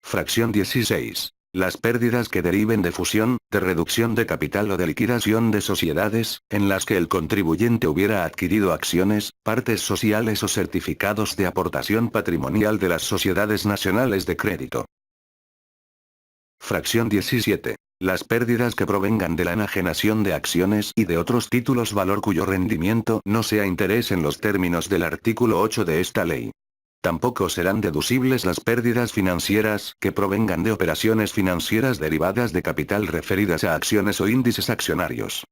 Speaker 1: Fracción 16. Las pérdidas que deriven de fusión, de reducción de capital o de liquidación de sociedades, en las que el contribuyente hubiera adquirido acciones, partes sociales o certificados de aportación patrimonial de las sociedades nacionales de crédito. Fracción 17. Las pérdidas que provengan de la enajenación de acciones y de otros títulos valor cuyo rendimiento no sea interés en los términos del artículo 8 de esta ley. Tampoco serán deducibles las pérdidas financieras que provengan de operaciones financieras derivadas de capital referidas a acciones o índices accionarios.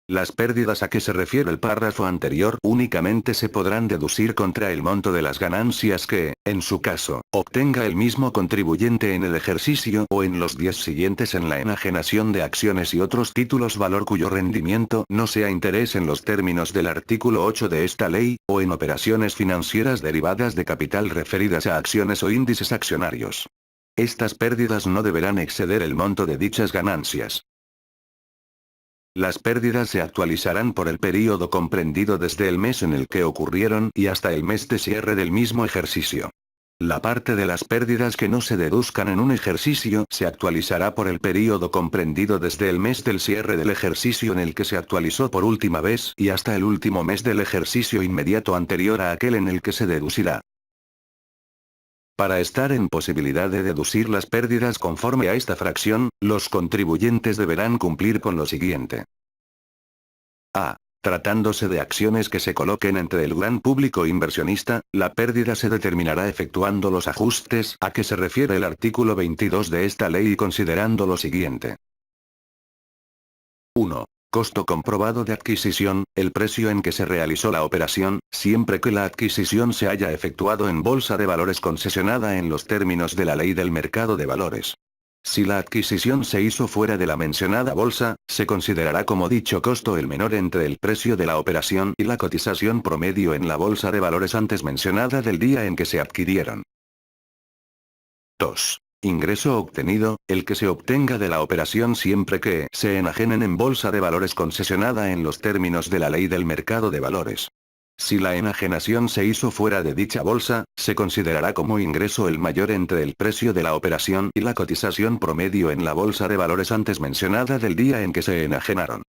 Speaker 1: Las pérdidas a que se refiere el párrafo anterior únicamente se podrán deducir contra el monto de las ganancias que, en su caso, obtenga el mismo contribuyente en el ejercicio o en los días siguientes en la enajenación de acciones y otros títulos valor cuyo rendimiento no sea interés en los términos del artículo 8 de esta ley, o en operaciones financieras derivadas de capital referidas a acciones o índices accionarios. Estas pérdidas no deberán exceder el monto de dichas ganancias. Las pérdidas se actualizarán por el período comprendido desde el mes en el que ocurrieron y hasta el mes de cierre del mismo ejercicio. La parte de las pérdidas que no se deduzcan en un ejercicio se actualizará por el período comprendido desde el mes del cierre del ejercicio en el que se actualizó por última vez y hasta el último mes del ejercicio inmediato anterior a aquel en el que se deducirá. Para estar en posibilidad de deducir las pérdidas conforme a esta fracción, los contribuyentes deberán cumplir con lo siguiente. A. Tratándose de acciones que se coloquen entre el gran público inversionista, la pérdida se determinará efectuando los ajustes a que se refiere el artículo 22 de esta ley y considerando lo siguiente. 1. Costo comprobado de adquisición, el precio en que se realizó la operación, siempre que la adquisición se haya efectuado en bolsa de valores concesionada en los términos de la ley del mercado de valores. Si la adquisición se hizo fuera de la mencionada bolsa, se considerará como dicho costo el menor entre el precio de la operación y la cotización promedio en la bolsa de valores antes mencionada del día en que se adquirieron. 2. Ingreso obtenido, el que se obtenga de la operación siempre que se enajenen en bolsa de valores concesionada en los términos de la ley del mercado de valores. Si la enajenación se hizo fuera de dicha bolsa, se considerará como ingreso el mayor entre el precio de la operación y la cotización promedio en la bolsa de valores antes mencionada del día en que se enajenaron.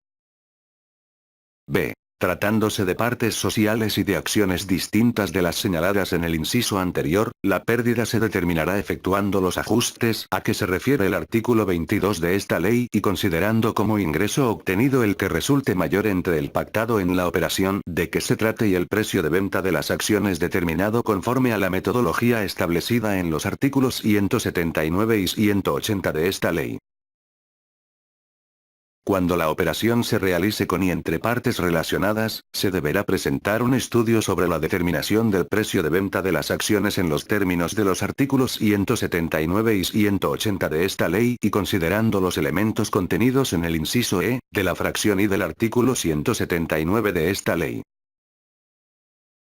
Speaker 1: B. Tratándose de partes sociales y de acciones distintas de las señaladas en el inciso anterior, la pérdida se determinará efectuando los ajustes a que se refiere el artículo 22 de esta ley y considerando como ingreso obtenido el que resulte mayor entre el pactado en la operación de que se trate y el precio de venta de las acciones determinado conforme a la metodología establecida en los artículos 179 y 180 de esta ley. Cuando la operación se realice con y entre partes relacionadas, se deberá presentar un estudio sobre la determinación del precio de venta de las acciones en los términos de los artículos 179 y 180 de esta ley y considerando los elementos contenidos en el inciso E, de la fracción I del artículo 179 de esta ley.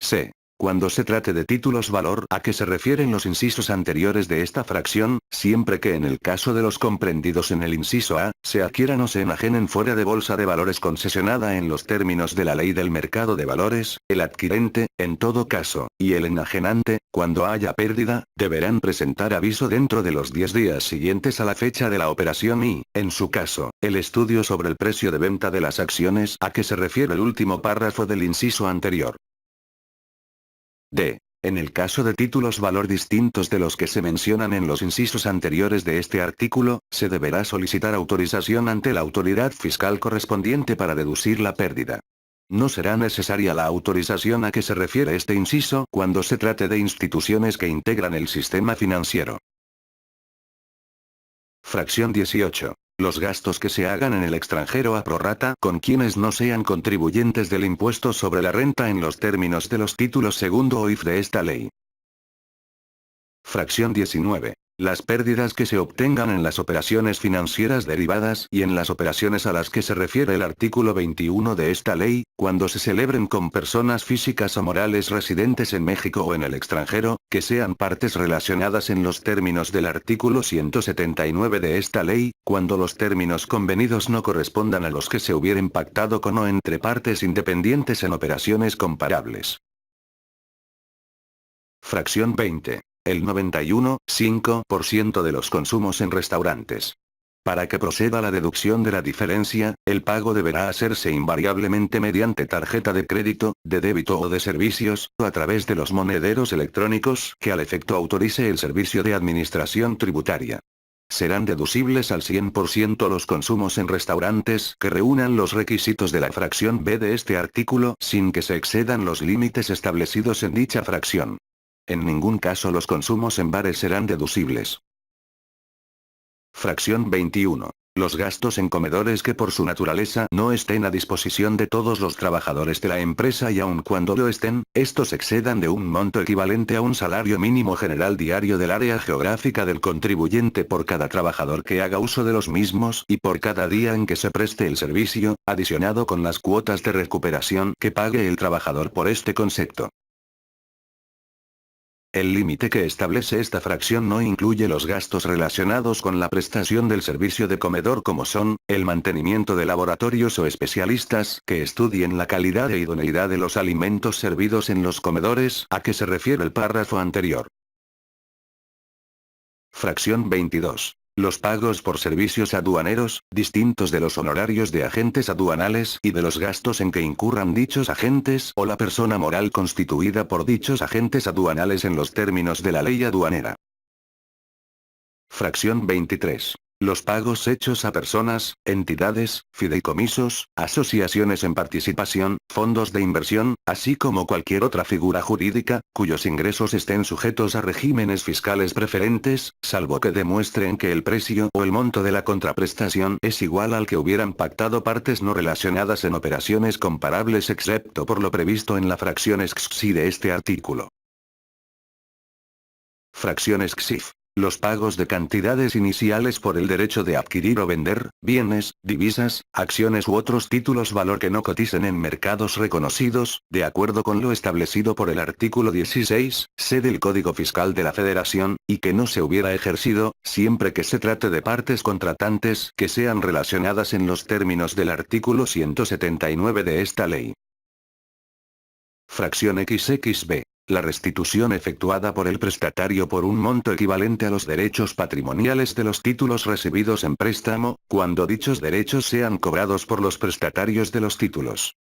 Speaker 1: C. Cuando se trate de títulos valor a que se refieren los incisos anteriores de esta fracción, siempre que en el caso de los comprendidos en el inciso A, se adquieran o se enajenen fuera de bolsa de valores concesionada en los términos de la ley del mercado de valores, el adquirente, en todo caso, y el enajenante, cuando haya pérdida, deberán presentar aviso dentro de los 10 días siguientes a la fecha de la operación y, en su caso, el estudio sobre el precio de venta de las acciones a que se refiere el último párrafo del inciso anterior. D. En el caso de títulos valor distintos de los que se mencionan en los incisos anteriores de este artículo, se deberá solicitar autorización ante la autoridad fiscal correspondiente para deducir la pérdida. No será necesaria la autorización a que se refiere este inciso cuando se trate de instituciones que integran el sistema financiero. Fracción 18. Los gastos que se hagan en el extranjero a prorrata con quienes no sean contribuyentes del impuesto sobre la renta en los términos de los títulos segundo o if de esta ley. Fracción 19. Las pérdidas que se obtengan en las operaciones financieras derivadas y en las operaciones a las que se refiere el artículo 21 de esta ley, cuando se celebren con personas físicas o morales residentes en México o en el extranjero, que sean partes relacionadas en los términos del artículo 179 de esta ley, cuando los términos convenidos no correspondan a los que se hubieran pactado con o entre partes independientes en operaciones comparables. Fracción 20. El 91,5% de los consumos en restaurantes. Para que proceda la deducción de la diferencia, el pago deberá hacerse invariablemente mediante tarjeta de crédito, de débito o de servicios, o a través de los monederos electrónicos que al efecto autorice el Servicio de Administración Tributaria. Serán deducibles al 100% los consumos en restaurantes que reúnan los requisitos de la fracción B de este artículo sin que se excedan los límites establecidos en dicha fracción. En ningún caso los consumos en bares serán deducibles. Fracción 21. Los gastos en comedores que por su naturaleza no estén a disposición de todos los trabajadores de la empresa y aun cuando lo estén, estos excedan de un monto equivalente a un salario mínimo general diario del área geográfica del contribuyente por cada trabajador que haga uso de los mismos y por cada día en que se preste el servicio, adicionado con las cuotas de recuperación que pague el trabajador por este concepto. El límite que establece esta fracción no incluye los gastos relacionados con la prestación del servicio de comedor como son, el mantenimiento de laboratorios o especialistas que estudien la calidad e idoneidad de los alimentos servidos en los comedores a que se refiere el párrafo anterior. Fracción 22. Los pagos por servicios aduaneros, distintos de los honorarios de agentes aduanales y de los gastos en que incurran dichos agentes o la persona moral constituida por dichos agentes aduanales en los términos de la ley aduanera. Fracción 23. Los pagos hechos a personas, entidades, fideicomisos, asociaciones en participación, fondos de inversión, así como cualquier otra figura jurídica, cuyos ingresos estén sujetos a regímenes fiscales preferentes, salvo que demuestren que el precio o el monto de la contraprestación es igual al que hubieran pactado partes no relacionadas en operaciones comparables excepto por lo previsto en la fracción XI de este artículo. Fracción XIF. Los pagos de cantidades iniciales por el derecho de adquirir o vender, bienes, divisas, acciones u otros títulos valor que no coticen en mercados reconocidos, de acuerdo con lo establecido por el artículo 16, del Código Fiscal de la Federación, y que no se hubiera ejercido, siempre que se trate de partes contratantes que sean relacionadas en los términos del artículo 179 de esta ley. Fracción XXB. La restitución efectuada por el prestatario por un monto equivalente a los derechos patrimoniales de los títulos recibidos en préstamo, cuando dichos derechos sean cobrados por los prestatarios de los títulos.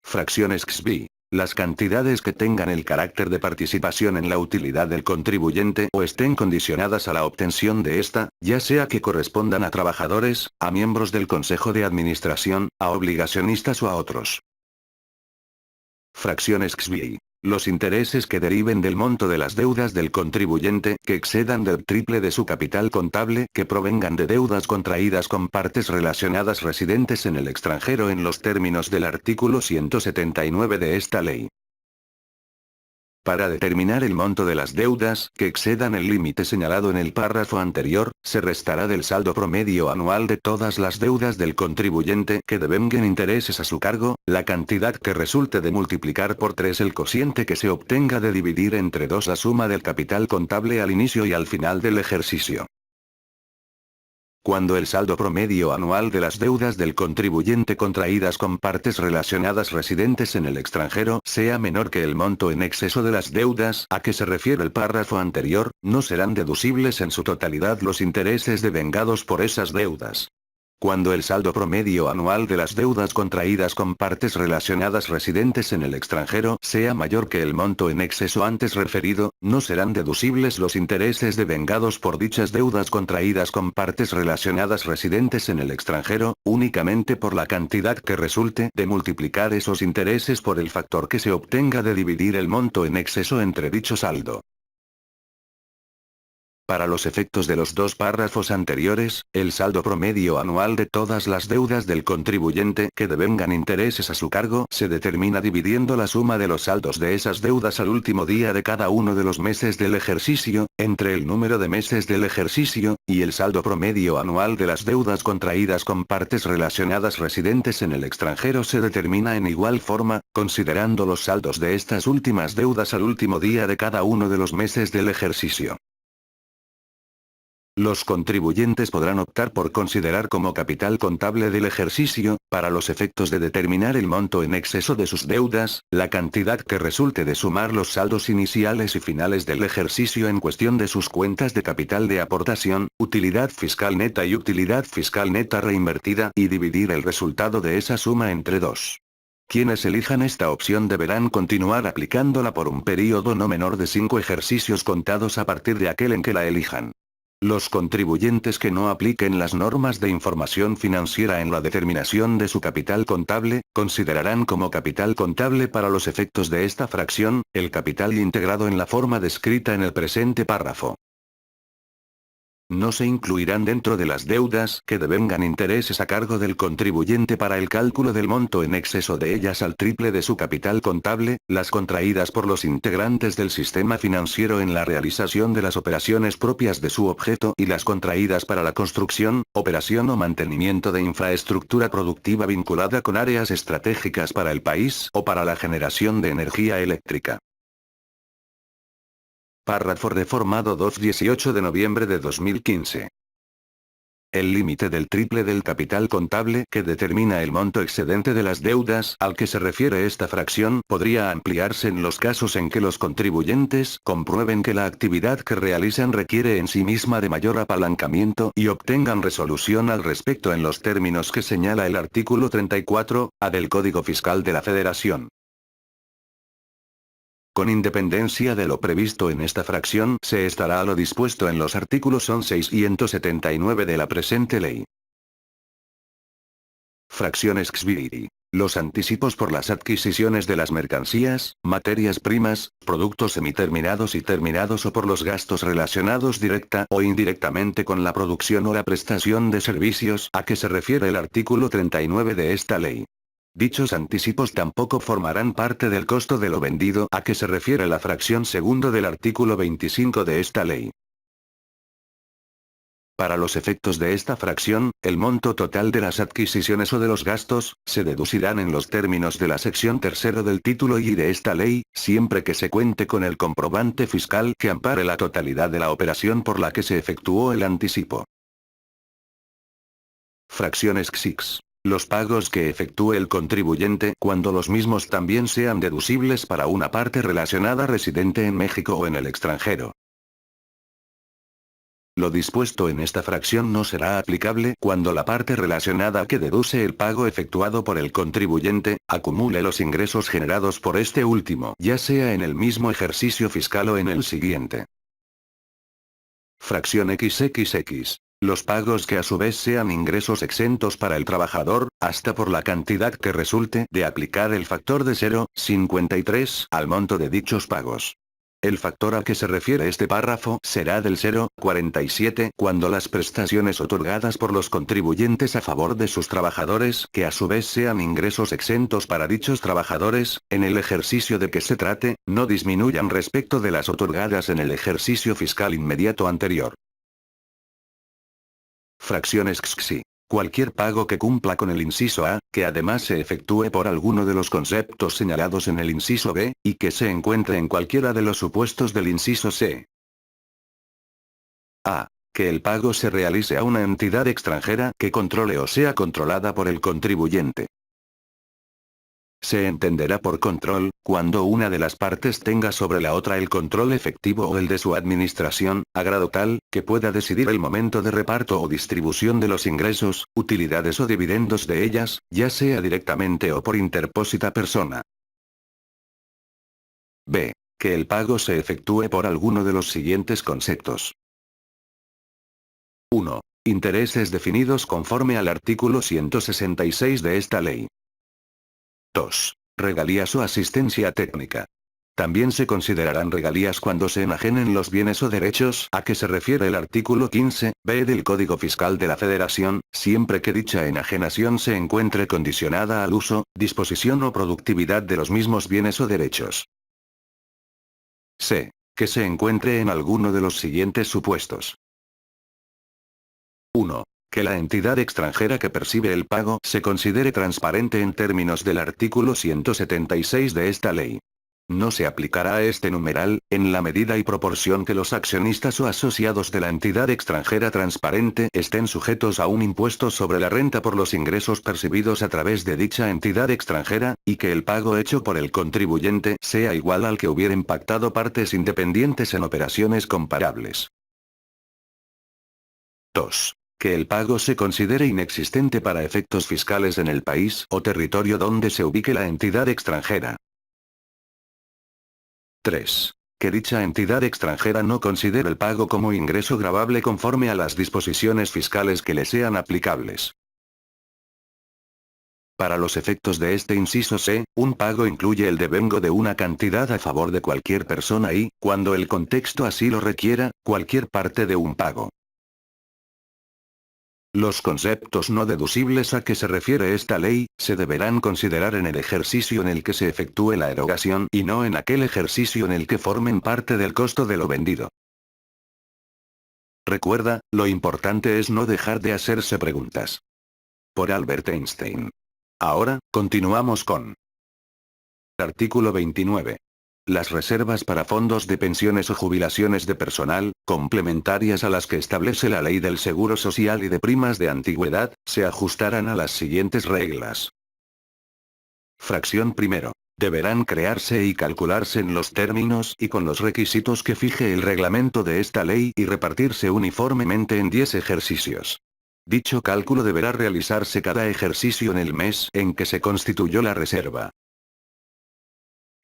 Speaker 1: Fracción XB. Las cantidades que tengan el carácter de participación en la utilidad del contribuyente o estén condicionadas a la obtención de esta, ya sea que correspondan a trabajadores, a miembros del Consejo de Administración, a obligacionistas o a otros. Fracción XBI. Los intereses que deriven del monto de las deudas del contribuyente que excedan del triple de su capital contable que provengan de deudas contraídas con partes relacionadas residentes en el extranjero en los términos del artículo 179 de esta ley. Para determinar el monto de las deudas que excedan el límite señalado en el párrafo anterior, se restará del saldo promedio anual de todas las deudas del contribuyente que devenguen intereses a su cargo, la cantidad que resulte de multiplicar por 3 el cociente que se obtenga de dividir entre 2 la suma del capital contable al inicio y al final del ejercicio. Cuando el saldo promedio anual de las deudas del contribuyente contraídas con partes relacionadas residentes en el extranjero sea menor que el monto en exceso de las deudas a que se refiere el párrafo anterior, no serán deducibles en su totalidad los intereses devengados por esas deudas. Cuando el saldo promedio anual de las deudas contraídas con partes relacionadas residentes en el extranjero sea mayor que el monto en exceso antes referido, no serán deducibles los intereses devengados por dichas deudas contraídas con partes relacionadas residentes en el extranjero, únicamente por la cantidad que resulte de multiplicar esos intereses por el factor que se obtenga de dividir el monto en exceso entre dicho saldo. Para los efectos de los dos párrafos anteriores, el saldo promedio anual de todas las deudas del contribuyente que devengan intereses a su cargo se determina dividiendo la suma de los saldos de esas deudas al último día de cada uno de los meses del ejercicio, entre el número de meses del ejercicio, y el saldo promedio anual de las deudas contraídas con partes relacionadas residentes en el extranjero se determina en igual forma, considerando los saldos de estas últimas deudas al último día de cada uno de los meses del ejercicio. Los contribuyentes podrán optar por considerar como capital contable del ejercicio, para los efectos de determinar el monto en exceso de sus deudas, la cantidad que resulte de sumar los saldos iniciales y finales del ejercicio en cuestión de sus cuentas de capital de aportación, utilidad fiscal neta y utilidad fiscal neta reinvertida y dividir el resultado de esa suma entre dos. Quienes elijan esta opción deberán continuar aplicándola por un período no menor de 5 ejercicios contados a partir de aquel en que la elijan. Los contribuyentes que no apliquen las normas de información financiera en la determinación de su capital contable, considerarán como capital contable para los efectos de esta fracción, el capital integrado en la forma descrita en el presente párrafo. No se incluirán dentro de las deudas que devengan intereses a cargo del contribuyente para el cálculo del monto en exceso de ellas al triple de su capital contable, las contraídas por los integrantes del sistema financiero en la realización de las operaciones propias de su objeto y las contraídas para la construcción, operación o mantenimiento de infraestructura productiva vinculada con áreas estratégicas para el país o para la generación de energía eléctrica. Párrafo reformado 2-18 de noviembre de 2015. El límite del triple del capital contable que determina el monto excedente de las deudas al que se refiere esta fracción podría ampliarse en los casos en que los contribuyentes comprueben que la actividad que realizan requiere en sí misma de mayor apalancamiento y obtengan resolución al respecto en los términos que señala el artículo 34A del Código Fiscal de la Federación. Con independencia de lo previsto en esta fracción, se estará a lo dispuesto en los artículos 11 y 179 de la presente ley. Fracción XBI. Los anticipos por las adquisiciones de las mercancías, materias primas, productos semiterminados y terminados o por los gastos relacionados directa o indirectamente con la producción o la prestación de servicios a que se refiere el artículo 39 de esta ley. Dichos anticipos tampoco formarán parte del costo de lo vendido a que se refiere la fracción segundo del artículo 25 de esta ley. Para los efectos de esta fracción, el monto total de las adquisiciones o de los gastos, se deducirán en los términos de la sección tercero del título I de esta ley, siempre que se cuente con el comprobante fiscal que ampare la totalidad de la operación por la que se efectuó el anticipo. Fracción XX. Los pagos que efectúe el contribuyente cuando los mismos también sean deducibles para una parte relacionada residente en México o en el extranjero. Lo dispuesto en esta fracción no será aplicable cuando la parte relacionada que deduce el pago efectuado por el contribuyente, acumule los ingresos generados por este último, ya sea en el mismo ejercicio fiscal o en el siguiente. Fracción XXX. Los pagos que a su vez sean ingresos exentos para el trabajador, hasta por la cantidad que resulte de aplicar el factor de 0,53 al monto de dichos pagos. El factor a que se refiere este párrafo será del 0,47 cuando las prestaciones otorgadas por los contribuyentes a favor de sus trabajadores, que a su vez sean ingresos exentos para dichos trabajadores, en el ejercicio de que se trate, no disminuyan respecto de las otorgadas en el ejercicio fiscal inmediato anterior. Fracciones XXI. Cualquier pago que cumpla con el inciso A, que además se efectúe por alguno de los conceptos señalados en el inciso B, y que se encuentre en cualquiera de los supuestos del inciso C. A. Que el pago se realice a una entidad extranjera que controle o sea controlada por el contribuyente. Se entenderá por control, cuando una de las partes tenga sobre la otra el control efectivo o el de su administración, a grado tal, que pueda decidir el momento de reparto o distribución de los ingresos, utilidades o dividendos de ellas, ya sea directamente o por interpósita persona. B. Que el pago se efectúe por alguno de los siguientes conceptos. 1. Intereses definidos conforme al artículo 166 de esta ley. 2. Regalías o asistencia técnica. También se considerarán regalías cuando se enajenen los bienes o derechos a que se refiere el artículo 15b del Código Fiscal de la Federación, siempre que dicha enajenación se encuentre condicionada al uso, disposición o productividad de los mismos bienes o derechos. C. Que se encuentre en alguno de los siguientes supuestos. 1. Que la entidad extranjera que percibe el pago se considere transparente en términos del artículo 176 de esta ley. No se aplicará a este numeral, en la medida y proporción que los accionistas o asociados de la entidad extranjera transparente estén sujetos a un impuesto sobre la renta por los ingresos percibidos a través de dicha entidad extranjera, y que el pago hecho por el contribuyente sea igual al que hubieran pactado partes independientes en operaciones comparables. 2. Que el pago se considere inexistente para efectos fiscales en el país o territorio donde se ubique la entidad extranjera. 3. Que dicha entidad extranjera no considere el pago como ingreso gravable conforme a las disposiciones fiscales que le sean aplicables. Para los efectos de este inciso C, un pago incluye el devengo de una cantidad a favor de cualquier persona y, cuando el contexto así lo requiera, cualquier parte de un pago. Los conceptos no deducibles a que se refiere esta ley, se deberán considerar en el ejercicio en el que se efectúe la erogación y no en aquel ejercicio en el que formen parte del costo de lo vendido. Recuerda, lo importante es no dejar de hacerse preguntas. Por Albert Einstein. Ahora, continuamos con Artículo 29. Las reservas para fondos de pensiones o jubilaciones de personal, complementarias a las que establece la Ley del Seguro Social y de primas de antigüedad, se ajustarán a las siguientes reglas. Fracción primero. Deberán crearse y calcularse en los términos y con los requisitos que fije el reglamento de esta ley y repartirse uniformemente en 10 ejercicios. Dicho cálculo deberá realizarse cada ejercicio en el mes en que se constituyó la reserva.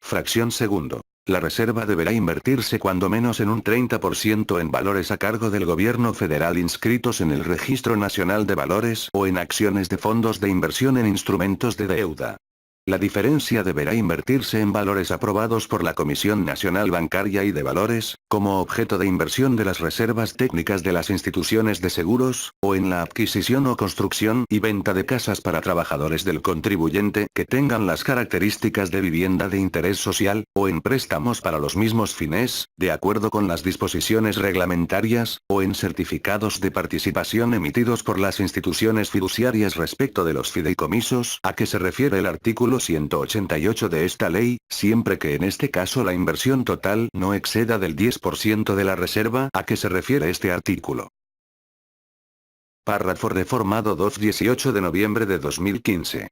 Speaker 1: Fracción segundo. La reserva deberá invertirse cuando menos en un 30% en valores a cargo del gobierno federal inscritos en el Registro Nacional de Valores o en acciones de fondos de inversión en instrumentos de deuda. La diferencia deberá invertirse en valores aprobados por la Comisión Nacional Bancaria y de Valores, como objeto de inversión de las reservas técnicas de las instituciones de seguros, o en la adquisición o construcción y venta de casas para trabajadores del contribuyente que tengan las características de vivienda de interés social, o en préstamos para los mismos fines, de acuerdo con las disposiciones reglamentarias, o en certificados de participación emitidos por las instituciones fiduciarias respecto de los fideicomisos, a que se refiere el artículo 188 de esta ley, siempre que en este caso la inversión total no exceda del 10% de la reserva a que se refiere este artículo. Párrafo reformado 2/18 de noviembre de 2015.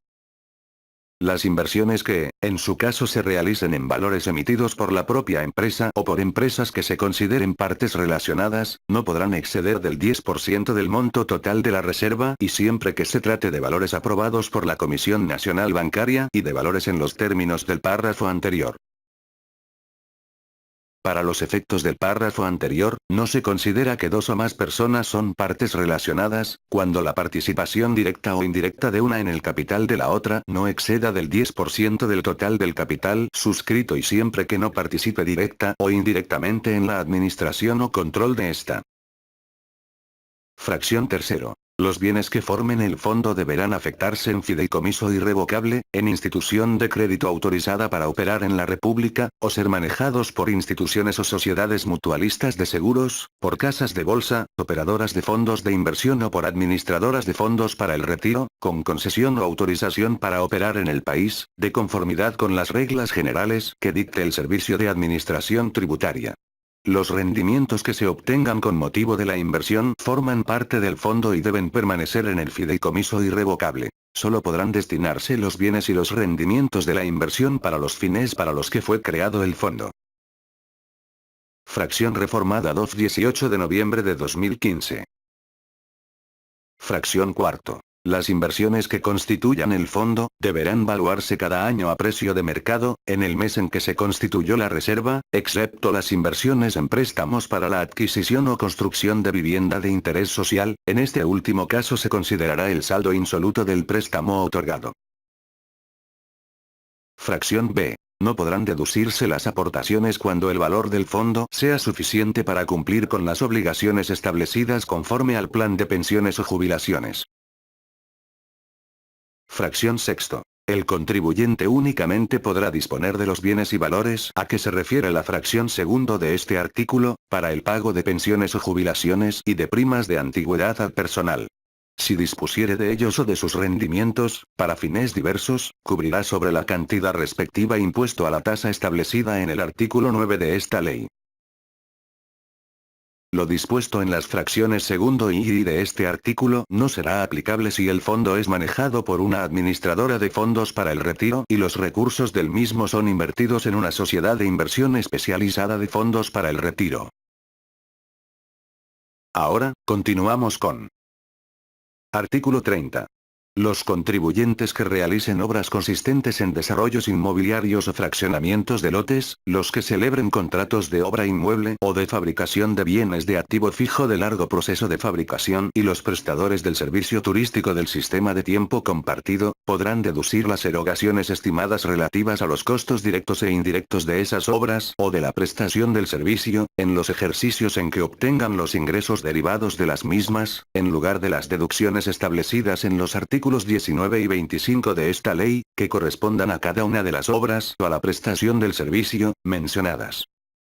Speaker 1: Las inversiones que, en su caso se realicen en valores emitidos por la propia empresa o por empresas que se consideren partes relacionadas, no podrán exceder del 10% del monto total de la reserva y siempre que se trate de valores aprobados por la Comisión Nacional Bancaria y de valores en los términos del párrafo anterior. Para los efectos del párrafo anterior, no se considera que dos o más personas son partes relacionadas, cuando la participación directa o indirecta de una en el capital de la otra no exceda del 10% del total del capital suscrito y siempre que no participe directa o indirectamente en la administración o control de esta. Fracción tercero. Los bienes que formen el fondo deberán afectarse en fideicomiso irrevocable, en institución de crédito autorizada para operar en la República, o ser manejados por instituciones o sociedades mutualistas de seguros, por casas de bolsa, operadoras de fondos de inversión o por administradoras de fondos para el retiro, con concesión o autorización para operar en el país, de conformidad con las reglas generales que dicte el Servicio de Administración Tributaria. Los rendimientos que se obtengan con motivo de la inversión forman parte del fondo y deben permanecer en el fideicomiso irrevocable. Solo podrán destinarse los bienes y los rendimientos de la inversión para los fines para los que fue creado el fondo. Fracción reformada 2/18 de noviembre de 2015. Fracción cuarto. Las inversiones que constituyan el fondo, deberán valuarse cada año a precio de mercado, en el mes en que se constituyó la reserva, excepto las inversiones en préstamos para la adquisición o construcción de vivienda de interés social, en este último caso se considerará el saldo insoluto del préstamo otorgado. Fracción B. No podrán deducirse las aportaciones cuando el valor del fondo sea suficiente para cumplir con las obligaciones establecidas conforme al plan de pensiones o jubilaciones. Fracción sexto. El contribuyente únicamente podrá disponer de los bienes y valores a que se refiere la fracción segundo de este artículo, para el pago de pensiones o jubilaciones y de primas de antigüedad al personal. Si dispusiere de ellos o de sus rendimientos, para fines diversos, cubrirá sobre la cantidad respectiva impuesto a la tasa establecida en el artículo 9 de esta ley. Lo dispuesto en las fracciones segundo y de este artículo no será aplicable si el fondo es manejado por una administradora de fondos para el retiro y los recursos del mismo son invertidos en una sociedad de inversión especializada de fondos para el retiro. Ahora, continuamos con artículo 30. Los contribuyentes que realicen obras consistentes en desarrollos inmobiliarios o fraccionamientos de lotes, los que celebren contratos de obra inmueble o de fabricación de bienes de activo fijo de largo proceso de fabricación y los prestadores del servicio turístico del sistema de tiempo compartido, podrán deducir las erogaciones estimadas relativas a los costos directos e indirectos de esas obras o de la prestación del servicio, en los ejercicios en que obtengan los ingresos derivados de las mismas, en lugar de las deducciones establecidas en los artículos 19 y 25 de esta ley, que correspondan a cada una de las obras o a la prestación del servicio, mencionadas.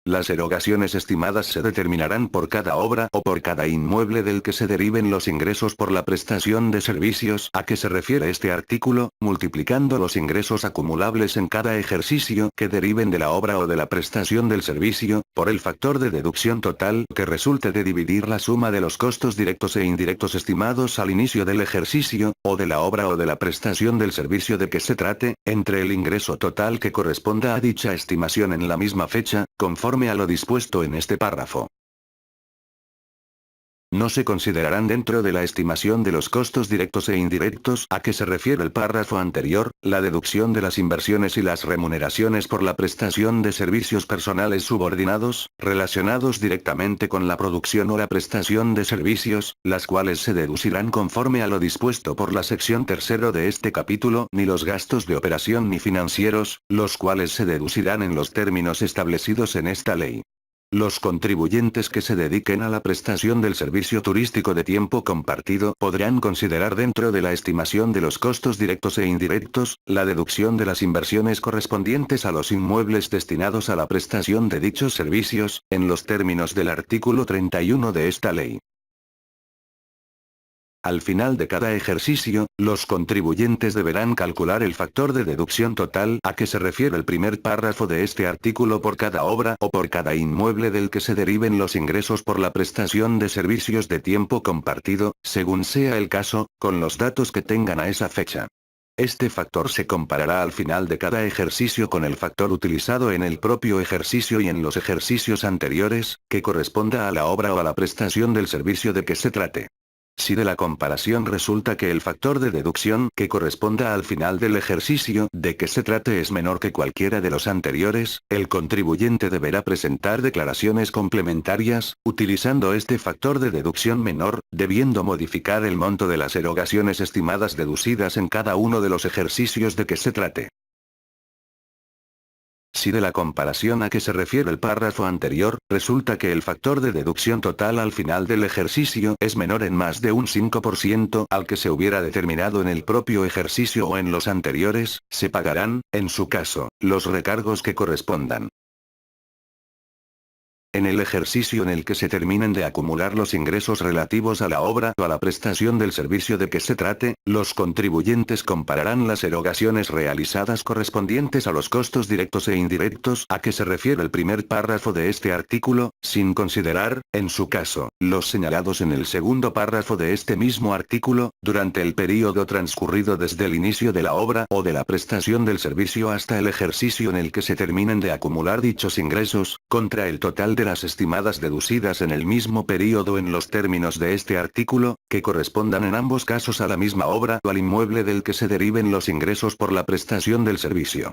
Speaker 1: Las erogaciones estimadas se determinarán por cada obra o por cada inmueble del que se deriven los ingresos por la prestación de servicios a que se refiere este artículo, multiplicando los ingresos acumulables en cada ejercicio que deriven de la obra o de la prestación del servicio, por el factor de deducción total que resulte de dividir la suma de los costos directos e indirectos estimados al inicio del ejercicio, o de la obra o de la prestación del servicio de que se trate, entre el ingreso total que corresponda a dicha estimación en la misma fecha, conforme a lo dispuesto en este párrafo. No se considerarán dentro de la estimación de los costos directos e indirectos a que se refiere el párrafo anterior, la deducción de las inversiones y las remuneraciones por la prestación de servicios personales subordinados, relacionados directamente con la producción o la prestación de servicios, las cuales se deducirán conforme a lo dispuesto por la sección tercero de este capítulo, ni los gastos de operación ni financieros, los cuales se deducirán en los términos establecidos en esta ley. Los contribuyentes que se dediquen a la prestación del servicio turístico de tiempo compartido podrán considerar dentro de la estimación de los costos directos e indirectos, la deducción de las inversiones correspondientes a los inmuebles destinados a la prestación de dichos servicios, en los términos del artículo 31 de esta ley. Al final de cada ejercicio, los contribuyentes deberán calcular el factor de deducción total a que se refiere el primer párrafo de este artículo por cada obra o por cada inmueble del que se deriven los ingresos por la prestación de servicios de tiempo compartido, según sea el caso, con los datos que tengan a esa fecha. Este factor se comparará al final de cada ejercicio con el factor utilizado en el propio ejercicio y en los ejercicios anteriores, que corresponda a la obra o a la prestación del servicio de que se trate. Si de la comparación resulta que el factor de deducción que corresponda al final del ejercicio de que se trate es menor que cualquiera de los anteriores, el contribuyente deberá presentar declaraciones complementarias, utilizando este factor de deducción menor, debiendo modificar el monto de las erogaciones estimadas deducidas en cada uno de los ejercicios de que se trate. Si de la comparación a que se refiere el párrafo anterior, resulta que el factor de deducción total al final del ejercicio es menor en más de un 5% al que se hubiera determinado en el propio ejercicio o en los anteriores, se pagarán, en su caso, los recargos que correspondan. En el ejercicio en el que se terminen de acumular los ingresos relativos a la obra o a la prestación del servicio de que se trate, los contribuyentes compararán las erogaciones realizadas correspondientes a los costos directos e indirectos a que se refiere el primer párrafo de este artículo, sin considerar, en su caso, los señalados en el segundo párrafo de este mismo artículo, durante el período transcurrido desde el inicio de la obra o de la prestación del servicio hasta el ejercicio en el que se terminen de acumular dichos ingresos, contra el total de las estimadas deducidas en el mismo período en los términos de este artículo, que correspondan en ambos casos a la misma obra o al inmueble del que se deriven los ingresos por la prestación del servicio.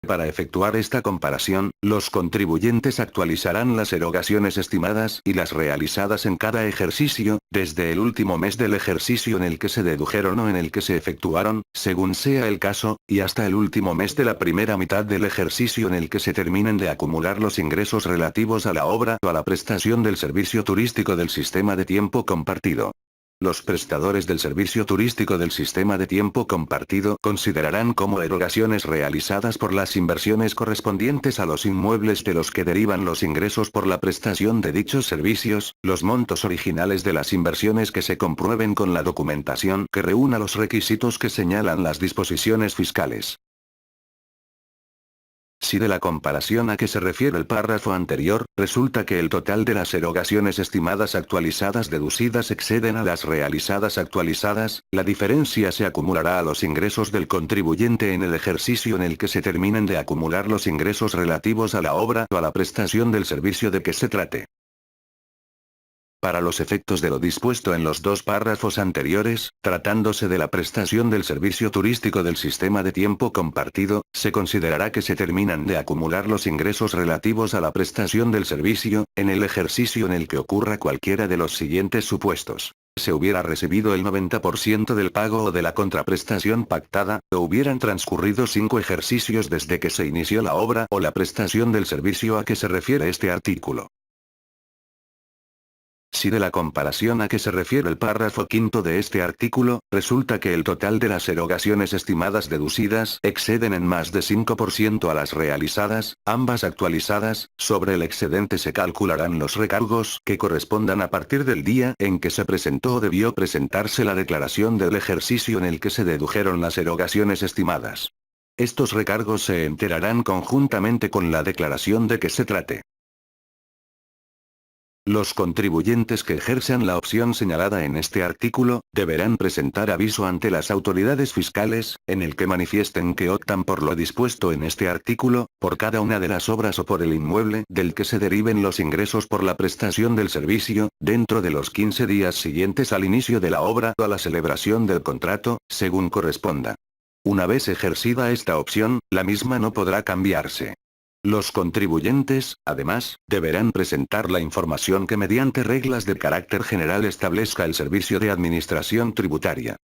Speaker 1: Para efectuar esta comparación, los contribuyentes actualizarán las erogaciones estimadas y las realizadas en cada ejercicio, desde el último mes del ejercicio en el que se dedujeron o en el que se efectuaron, según sea el caso, y hasta el último mes de la primera mitad del ejercicio en el que se terminen de acumular los ingresos relativos a la obra o a la prestación del servicio turístico del sistema de tiempo compartido. Los prestadores del servicio turístico del sistema de tiempo compartido considerarán como erogaciones realizadas por las inversiones correspondientes a los inmuebles de los que derivan los ingresos por la prestación de dichos servicios, los montos originales de las inversiones que se comprueben con la documentación que reúna los requisitos que señalan las disposiciones fiscales. Si de la comparación a que se refiere el párrafo anterior, resulta que el total de las erogaciones estimadas actualizadas deducidas exceden a las realizadas actualizadas, la diferencia se acumulará a los ingresos del contribuyente en el ejercicio en el que se terminen de acumular los ingresos relativos a la obra o a la prestación del servicio de que se trate. Para los efectos de lo dispuesto en los dos párrafos anteriores, tratándose de la prestación del servicio turístico del sistema de tiempo compartido, se considerará que se terminan de acumular los ingresos relativos a la prestación del servicio, en el ejercicio en el que ocurra cualquiera de los siguientes supuestos. Se hubiera recibido el 90% del pago o de la contraprestación pactada, o hubieran transcurrido 5 ejercicios desde que se inició la obra o la prestación del servicio a que se refiere este artículo. Si de la comparación a que se refiere el párrafo quinto de este artículo, resulta que el total de las erogaciones estimadas deducidas exceden en más de 5% a las realizadas, ambas actualizadas, sobre el excedente se calcularán los recargos que correspondan a partir del día en que se presentó o debió presentarse la declaración del ejercicio en el que se dedujeron las erogaciones estimadas. Estos recargos se enterarán conjuntamente con la declaración de que se trate. Los contribuyentes que ejerzan la opción señalada en este artículo, deberán presentar aviso ante las autoridades fiscales, en el que manifiesten que optan por lo dispuesto en este artículo, por cada una de las obras o por el inmueble del que se deriven los ingresos por la prestación del servicio, dentro de los 15 días siguientes al inicio de la obra o a la celebración del contrato, según corresponda. Una vez ejercida esta opción, la misma no podrá cambiarse. Los contribuyentes, además, deberán presentar la información que mediante reglas de carácter general establezca el Servicio de Administración Tributaria.